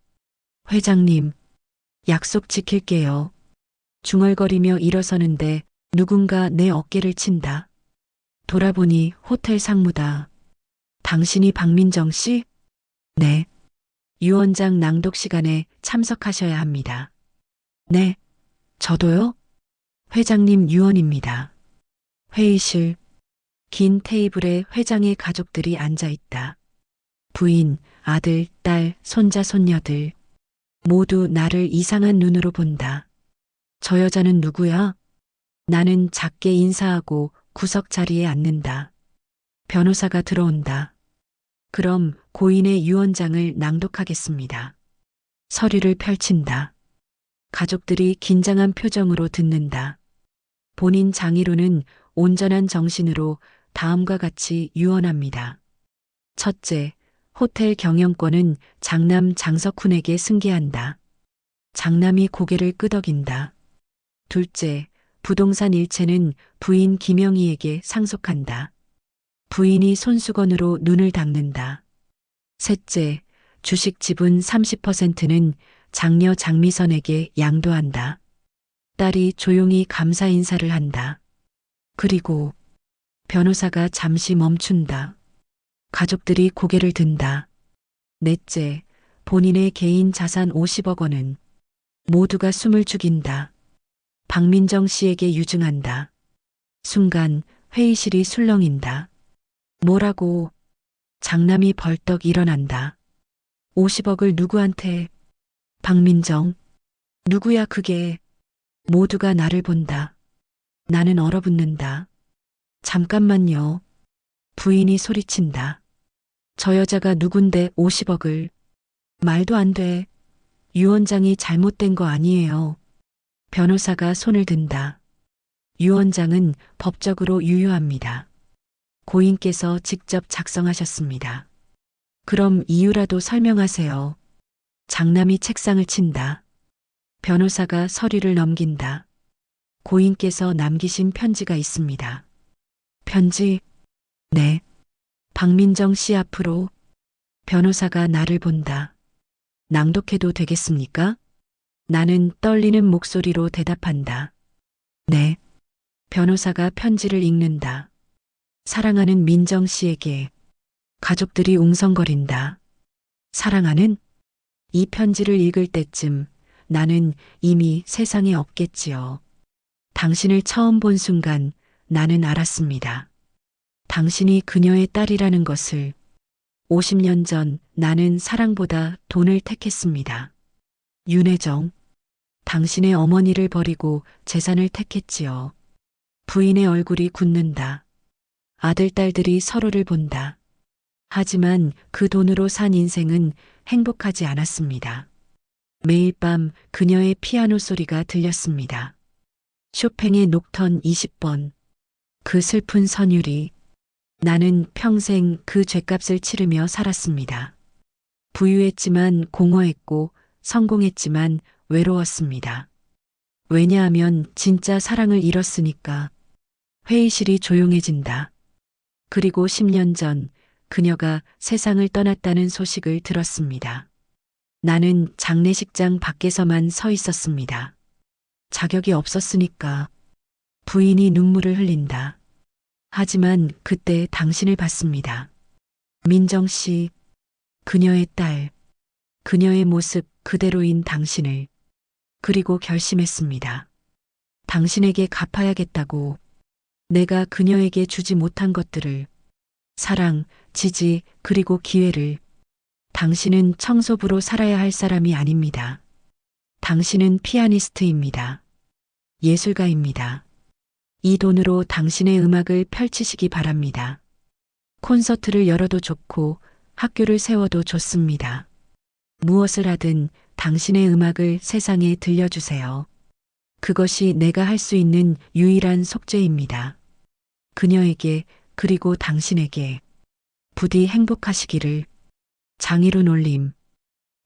회장님, 약속 지킬게요. 중얼거리며 일어서는데 누군가 내 어깨를 친다. 돌아보니 호텔 상무다. 당신이 박민정 씨? 네. 유언장 낭독 시간에 참석하셔야 합니다. 네. 저도요? 회장님 유언입니다. 회의실. 긴 테이블에 회장의 가족들이 앉아 있다. 부인, 아들, 딸, 손자, 손녀들. 모두 나를 이상한 눈으로 본다. 저 여자는 누구야? 나는 작게 인사하고 구석 자리에 앉는다. 변호사가 들어온다. 그럼 고인의 유언장을 낭독하겠습니다. 서류를 펼친다. 가족들이 긴장한 표정으로 듣는다. 본인 장의로는 온전한 정신으로 다음과 같이 유언합니다. 첫째, 호텔 경영권은 장남 장석훈에게 승계한다. 장남이 고개를 끄덕인다. 둘째, 부동산 일체는 부인 김영희에게 상속한다. 부인이 손수건으로 눈을 닦는다. 셋째, 주식 지분 30%는 장녀 장미선에게 양도한다. 딸이 조용히 감사 인사를 한다. 그리고 변호사가 잠시 멈춘다. 가족들이 고개를 든다. 넷째, 본인의 개인 자산 50억 원은 모두가 숨을 죽인다. 박민정 씨에게 유증한다. 순간 회의실이 술렁인다. 뭐라고? 장남이 벌떡 일어난다. 50억을 누구한테? 박민정. 누구야 그게? 모두가 나를 본다. 나는 얼어붙는다. 잠깐만요. 부인이 소리친다. 저 여자가 누군데 50억을. 말도 안 돼. 유언장이 잘못된 거 아니에요. 변호사가 손을 든다. 유언장은 법적으로 유효합니다. 고인께서 직접 작성하셨습니다. 그럼 이유라도 설명하세요. 장남이 책상을 친다. 변호사가 서류를 넘긴다. 고인께서 남기신 편지가 있습니다. 편지? 네. 박민정 씨 앞으로. 변호사가 나를 본다. 낭독해도 되겠습니까? 나는 떨리는 목소리로 대답한다. 네. 변호사가 편지를 읽는다. 사랑하는 민정 씨에게. 가족들이 웅성거린다. 사랑하는? 이 편지를 읽을 때쯤 나는 이미 세상에 없겠지요. 당신을 처음 본 순간 나는 알았습니다. 당신이 그녀의 딸이라는 것을. 50년 전 나는 사랑보다 돈을 택했습니다. 윤혜정, 당신의 어머니를 버리고 재산을 택했지요. 부인의 얼굴이 굳는다. 아들, 딸들이 서로를 본다. 하지만 그 돈으로 산 인생은 행복하지 않았습니다. 매일 밤 그녀의 피아노 소리가 들렸습니다. 쇼팽의 녹턴 20번. 그 슬픈 선율이. 나는 평생 그 죗값을 치르며 살았습니다. 부유했지만 공허했고 성공했지만 외로웠습니다. 왜냐하면 진짜 사랑을 잃었으니까. 회의실이 조용해진다. 그리고 10년 전 그녀가 세상을 떠났다는 소식을 들었습니다. 나는 장례식장 밖에서만 서 있었습니다. 자격이 없었으니까. 부인이 눈물을 흘린다. 하지만 그때 당신을 봤습니다. 민정 씨, 그녀의 딸, 그녀의 모습 그대로인 당신을. 그리고 결심했습니다. 당신에게 갚아야겠다고. 내가 그녀에게 주지 못한 것들을. 사랑, 지지, 그리고 기회를. 당신은 청소부로 살아야 할 사람이 아닙니다. 당신은 피아니스트입니다. 예술가입니다. 이 돈으로 당신의 음악을 펼치시기 바랍니다. 콘서트를 열어도 좋고 학교를 세워도 좋습니다. 무엇을 하든 당신의 음악을 세상에 들려주세요. 그것이 내가 할 수 있는 유일한 속죄입니다. 그녀에게 그리고 당신에게 부디 행복하시기를. 장희룬 올림.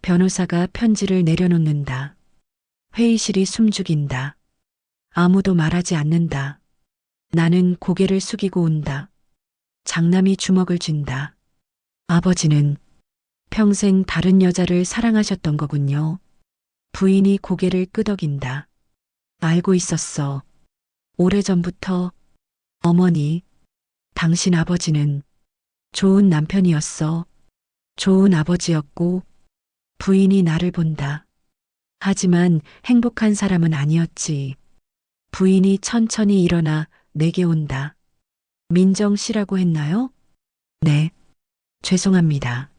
변호사가 편지를 내려놓는다. 회의실이 숨죽인다. 아무도 말하지 않는다. 나는 고개를 숙이고 운다. 장남이 주먹을 쥔다. 아버지는 평생 다른 여자를 사랑하셨던 거군요. 부인이 고개를 끄덕인다. 알고 있었어. 오래전부터. 어머니, 당신 아버지는 좋은 남편이었어. 좋은 아버지였고. 부인이 나를 본다. 하지만 행복한 사람은 아니었지. 부인이 천천히 일어나 내게 온다. 민정 씨라고 했나요? 네. 죄송합니다.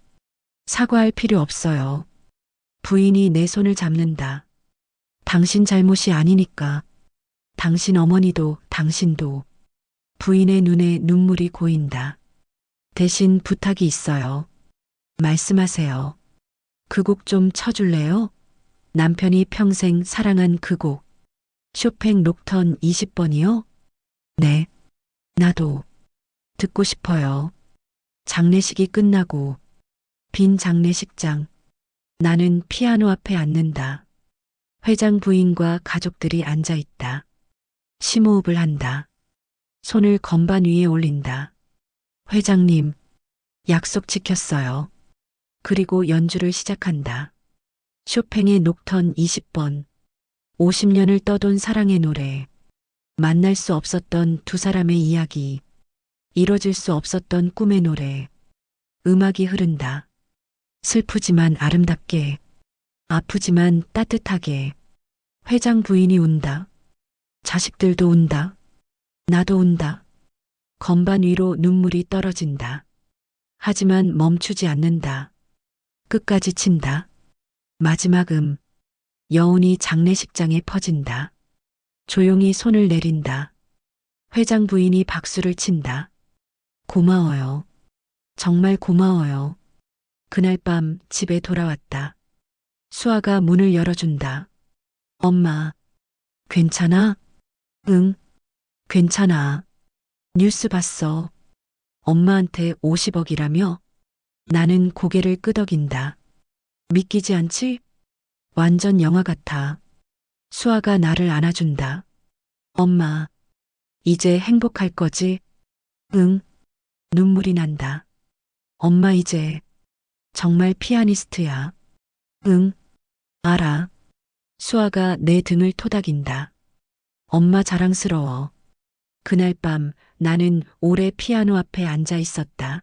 사과할 필요 없어요. 부인이 내 손을 잡는다. 당신 잘못이 아니니까. 당신 어머니도 당신도. 부인의 눈에 눈물이 고인다. 대신 부탁이 있어요. 말씀하세요. 그 곡 좀 쳐줄래요? 남편이 평생 사랑한 그 곡. 쇼팽 녹턴 20번이요? 네. 나도. 듣고 싶어요. 장례식이 끝나고. 빈 장례식장. 나는 피아노 앞에 앉는다. 회장 부인과 가족들이 앉아 있다. 심호흡을 한다. 손을 건반 위에 올린다. 회장님, 약속 지켰어요. 그리고 연주를 시작한다. 쇼팽의 녹턴 20번. 50년을 떠돈 사랑의 노래. 만날 수 없었던 두 사람의 이야기. 이뤄질 수 없었던 꿈의 노래. 음악이 흐른다. 슬프지만 아름답게. 아프지만 따뜻하게. 회장 부인이 운다. 자식들도 운다. 나도 운다. 건반 위로 눈물이 떨어진다. 하지만 멈추지 않는다. 끝까지 친다. 마지막 여운이 장례식장에 퍼진다. 조용히 손을 내린다. 회장 부인이 박수를 친다. 고마워요. 정말 고마워요. 그날 밤 집에 돌아왔다. 수아가 문을 열어준다. 엄마, 괜찮아? 응, 괜찮아. 뉴스 봤어. 엄마한테 50억이라며? 나는 고개를 끄덕인다. 믿기지 않지? 완전 영화 같아. 수아가 나를 안아준다. 엄마, 이제 행복할 거지? 응. 눈물이 난다. 엄마 이제 정말 피아니스트야. 응. 알아. 수아가 내 등을 토닥인다. 엄마 자랑스러워. 그날 밤 나는 오래 피아노 앞에 앉아 있었다.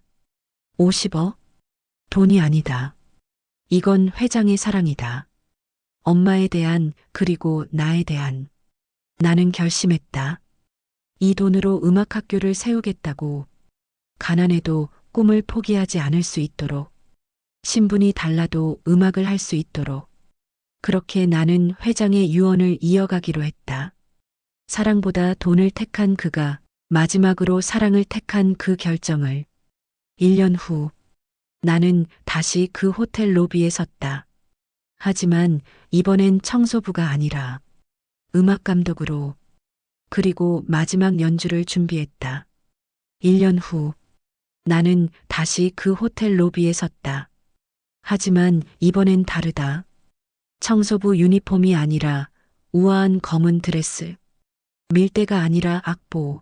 50억? 돈이 아니다. 이건 회장의 사랑이다. 엄마에 대한 그리고 나에 대한. 나는 결심했다. 이 돈으로 음악학교를 세우겠다고. 가난해도 꿈을 포기하지 않을 수 있도록, 신분이 달라도 음악을 할 수 있도록, 그렇게 나는 회장의 유언을 이어가기로 했다. 사랑보다 돈을 택한 그가 마지막으로 사랑을 택한 그 결정을 1년 후 나는 다시 그 호텔 로비에 섰다. 하지만 이번엔 청소부가 아니라 음악 감독으로, 그리고 마지막 연주를 준비했다. 1년 후 나는 다시 그 호텔 로비에 섰다. 하지만 이번엔 다르다. 청소부 유니폼이 아니라 우아한 검은 드레스, 밀대가 아니라 악보,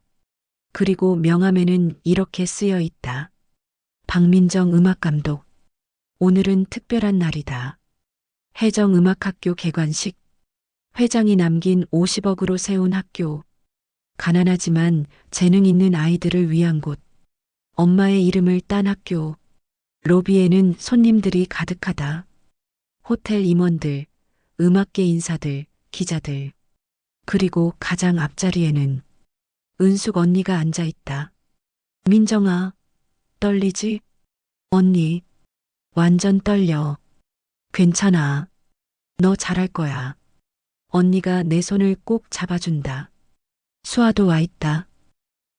그리고 명함에는 이렇게 쓰여 있다. 박민정 음악감독, 오늘은 특별한 날이다. 해정음악학교 개관식, 회장이 남긴 50억으로 세운 학교, 가난하지만 재능 있는 아이들을 위한 곳, 엄마의 이름을 딴 학교, 로비에는 손님들이 가득하다. 호텔 임원들, 음악계 인사들, 기자들, 그리고 가장 앞자리에는 은숙 언니가 앉아 있다. 민정아, 떨리지? 언니, 완전 떨려. 괜찮아. 너 잘할 거야. 언니가 내 손을 꼭 잡아준다. 수아도 와 있다.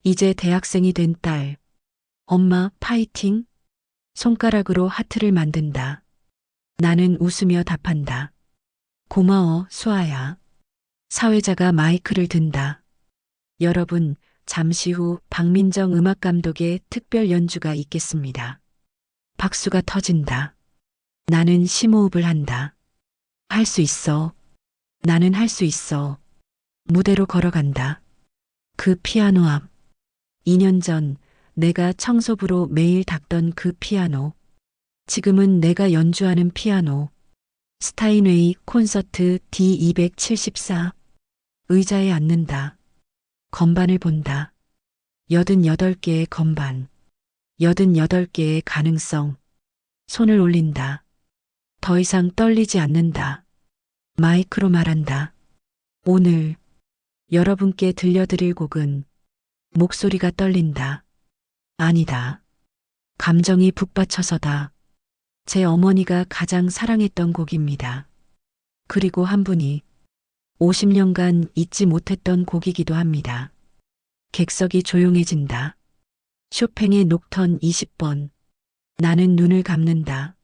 이제 대학생이 된 딸. 엄마, 파이팅? 손가락으로 하트를 만든다. 나는 웃으며 답한다. 고마워, 수아야. 사회자가 마이크를 든다. 여러분, 잠시 후 박민정 음악감독의 특별 연주가 있겠습니다. 박수가 터진다. 나는 심호흡을 한다. 할 수 있어. 나는 할 수 있어. 무대로 걸어간다. 그 피아노 앞. 2년 전 내가 청소부로 매일 닦던 그 피아노. 지금은 내가 연주하는 피아노. 스타인웨이 콘서트 D274. 의자에 앉는다. 건반을 본다. 88개의 건반. 88개의 가능성. 손을 올린다. 더 이상 떨리지 않는다. 마이크로 말한다. 오늘 여러분께 들려드릴 곡은 목소리가 떨린다. 아니다. 감정이 북받쳐서다. 제 어머니가 가장 사랑했던 곡입니다. 그리고 한 분이 50년간 잊지 못했던 곡이기도 합니다. 객석이 조용해진다. 쇼팽의 녹턴 20번. 나는 눈을 감는다.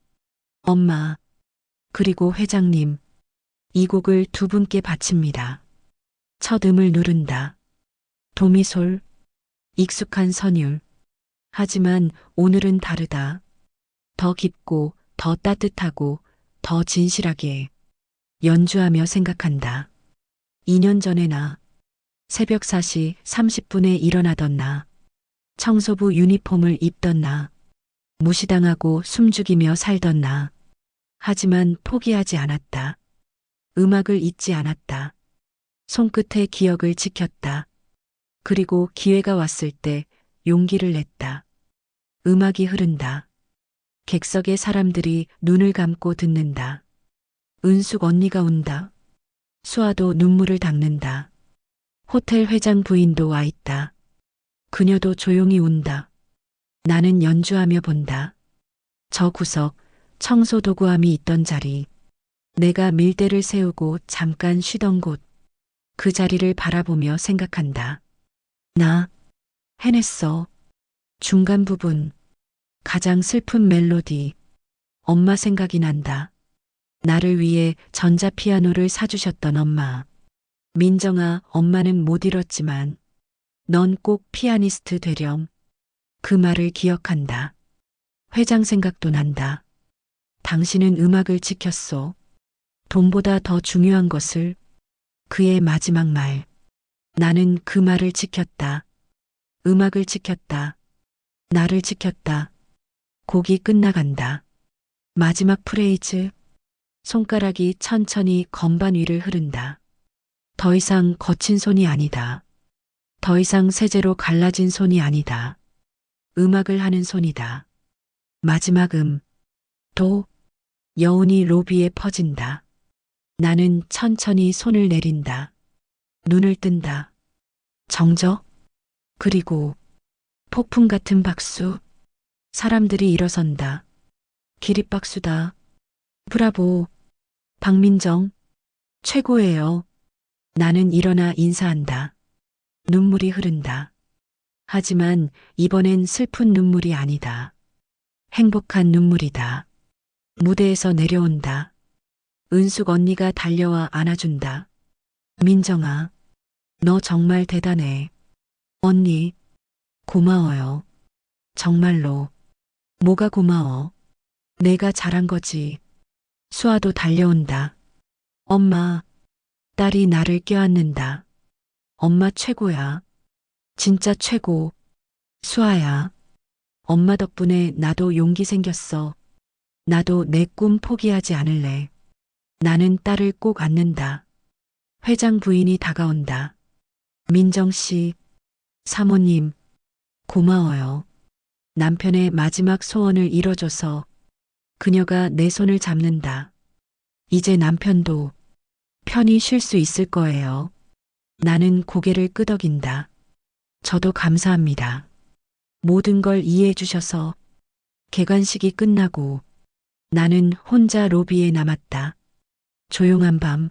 엄마, 그리고 회장님, 이 곡을 두 분께 바칩니다. 첫 음을 누른다. 도미솔, 익숙한 선율. 하지만 오늘은 다르다. 더 깊고, 더 따뜻하고, 더 진실하게 연주하며 생각한다. 2년 전의 나, 새벽 4시 30분에 일어나던 나, 청소부 유니폼을 입던 나, 무시당하고 숨죽이며 살던 나. 하지만 포기하지 않았다. 음악을 잊지 않았다. 손끝에 기억을 지켰다. 그리고 기회가 왔을 때 용기를 냈다. 음악이 흐른다. 객석의 사람들이 눈을 감고 듣는다. 은숙 언니가 운다. 수아도 눈물을 닦는다. 호텔 회장 부인도 와 있다. 그녀도 조용히 운다. 나는 연주하며 본다. 저 구석, 청소 도구함이 있던 자리, 내가 밀대를 세우고 잠깐 쉬던 곳, 그 자리를 바라보며 생각한다. 나 해냈어. 중간 부분, 가장 슬픈 멜로디, 엄마 생각이 난다. 나를 위해 전자피아노를 사주셨던 엄마. 민정아, 엄마는 못 이뤘지만 넌 꼭 피아니스트 되렴. 그 말을 기억한다. 회장 생각도 난다. 당신은 음악을 지켰소. 돈보다 더 중요한 것을. 그의 마지막 말. 나는 그 말을 지켰다. 음악을 지켰다. 나를 지켰다. 곡이 끝나간다. 마지막 프레이즈. 손가락이 천천히 건반 위를 흐른다. 더 이상 거친 손이 아니다. 더 이상 세제로 갈라진 손이 아니다. 음악을 하는 손이다. 마지막 도, 여운이 로비에 퍼진다. 나는 천천히 손을 내린다. 눈을 뜬다. 정적? 그리고 폭풍 같은 박수. 사람들이 일어선다. 기립박수다. 브라보. 박민정. 최고예요. 나는 일어나 인사한다. 눈물이 흐른다. 하지만 이번엔 슬픈 눈물이 아니다. 행복한 눈물이다. 무대에서 내려온다. 은숙 언니가 달려와 안아준다. 민정아, 너 정말 대단해. 언니, 고마워요. 정말로. 뭐가 고마워? 내가 잘한 거지. 수아도 달려온다. 엄마, 딸이 나를 껴안는다. 엄마 최고야. 진짜 최고. 수아야. 엄마 덕분에 나도 용기 생겼어. 나도 내 꿈 포기하지 않을래. 나는 딸을 꼭 안는다. 회장 부인이 다가온다. 민정 씨, 사모님, 고마워요. 남편의 마지막 소원을 이뤄줘서 그녀가 내 손을 잡는다. 이제 남편도 편히 쉴 수 있을 거예요. 나는 고개를 끄덕인다. 저도 감사합니다. 모든 걸 이해해 주셔서. 개관식이 끝나고 나는 혼자 로비에 남았다. 조용한 밤,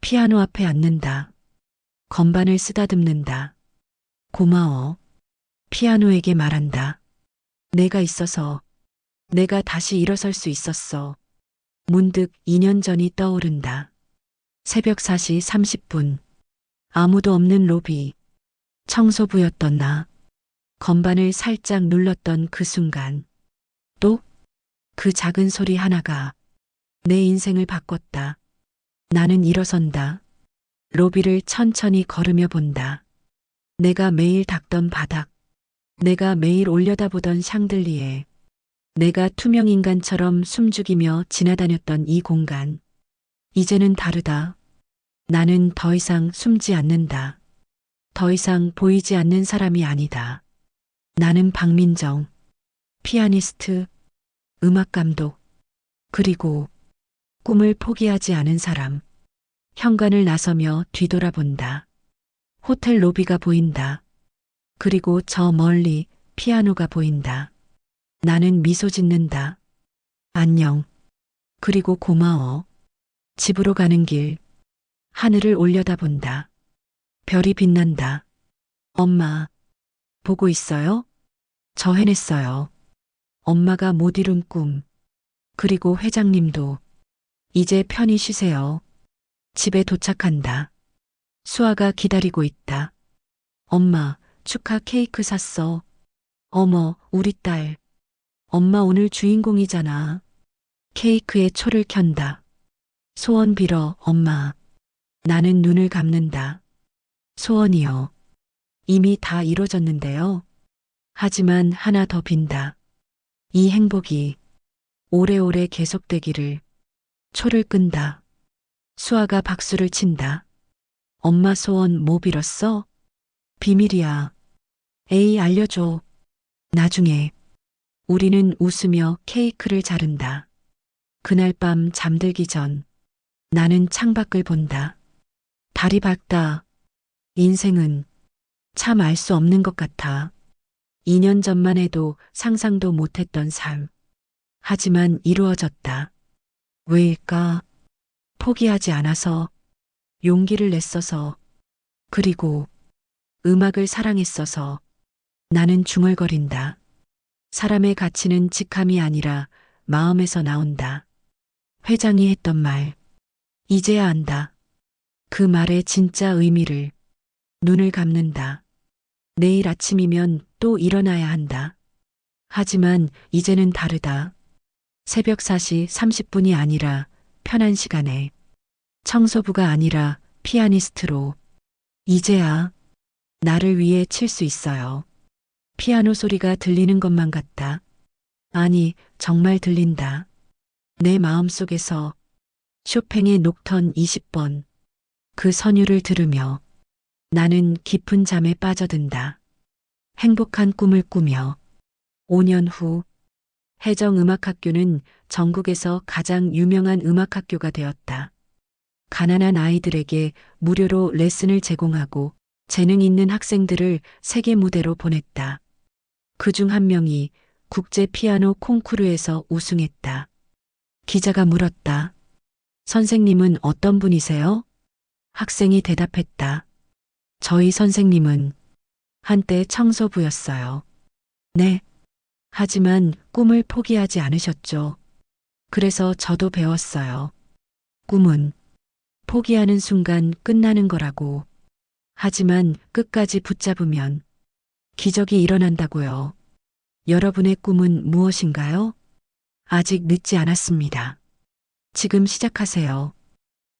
피아노 앞에 앉는다. 건반을 쓰다듬는다. 고마워. 피아노에게 말한다. 내가 있어서 내가 다시 일어설 수 있었어. 문득 2년 전이 떠오른다. 새벽 4시 30분. 아무도 없는 로비. 청소부였던 나. 건반을 살짝 눌렀던 그 순간. 또 그 작은 소리 하나가 내 인생을 바꿨다. 나는 일어선다. 로비를 천천히 걸으며 본다. 내가 매일 닦던 바닥. 내가 매일 올려다보던 샹들리에. 내가 투명 인간처럼 숨죽이며 지나다녔던 이 공간. 이제는 다르다. 나는 더 이상 숨지 않는다. 더 이상 보이지 않는 사람이 아니다. 나는 박민정, 피아니스트, 음악 감독, 그리고 꿈을 포기하지 않은 사람. 현관을 나서며 뒤돌아본다. 호텔 로비가 보인다. 그리고 저 멀리 피아노가 보인다. 나는 미소 짓는다. 안녕. 그리고 고마워. 집으로 가는 길. 하늘을 올려다본다. 별이 빛난다. 엄마, 보고 있어요? 저 해냈어요. 엄마가 못 이룬 꿈. 그리고 회장님도. 이제 편히 쉬세요. 집에 도착한다. 수아가 기다리고 있다. 엄마, 축하 케이크 샀어. 어머, 우리 딸. 엄마 오늘 주인공이잖아. 케이크에 초를 켠다. 소원 빌어, 엄마. 나는 눈을 감는다. 소원이요. 이미 다 이루어졌는데요. 하지만 하나 더 빈다. 이 행복이 오래오래 계속되기를. 초를 끈다. 수아가 박수를 친다. 엄마 소원 뭐 빌었어? 비밀이야. 에이, 알려줘. 나중에. 우리는 웃으며 케이크를 자른다. 그날 밤 잠들기 전 나는 창밖을 본다. 달이 밝다. 인생은 참 알 수 없는 것 같아. 2년 전만 해도 상상도 못했던 삶. 하지만 이루어졌다. 왜일까? 포기하지 않아서, 용기를 냈어서, 그리고 음악을 사랑했어서. 나는 중얼거린다. 사람의 가치는 직함이 아니라 마음에서 나온다. 회장이 했던 말. 이제야 안다. 그 말의 진짜 의미를. 눈을 감는다. 내일 아침이면 또 일어나야 한다. 하지만 이제는 다르다. 새벽 4시 30분이 아니라 편한 시간에. 청소부가 아니라 피아니스트로. 이제야 나를 위해 칠 수 있어요. 피아노 소리가 들리는 것만 같다. 아니, 정말 들린다. 내 마음속에서 쇼팽의 녹턴 20번. 그 선율을 들으며 나는 깊은 잠에 빠져든다. 행복한 꿈을 꾸며. 5년 후 해정음악학교는 전국에서 가장 유명한 음악학교가 되었다. 가난한 아이들에게 무료로 레슨을 제공하고 재능 있는 학생들을 세계 무대로 보냈다. 그 중 한 명이 국제 피아노 콩쿠르에서 우승했다. 기자가 물었다. 선생님은 어떤 분이세요? 학생이 대답했다. 저희 선생님은 한때 청소부였어요. 네. 하지만 꿈을 포기하지 않으셨죠. 그래서 저도 배웠어요. 꿈은 포기하는 순간 끝나는 거라고. 하지만 끝까지 붙잡으면 기적이 일어난다고요. 여러분의 꿈은 무엇인가요? 아직 늦지 않았습니다. 지금 시작하세요.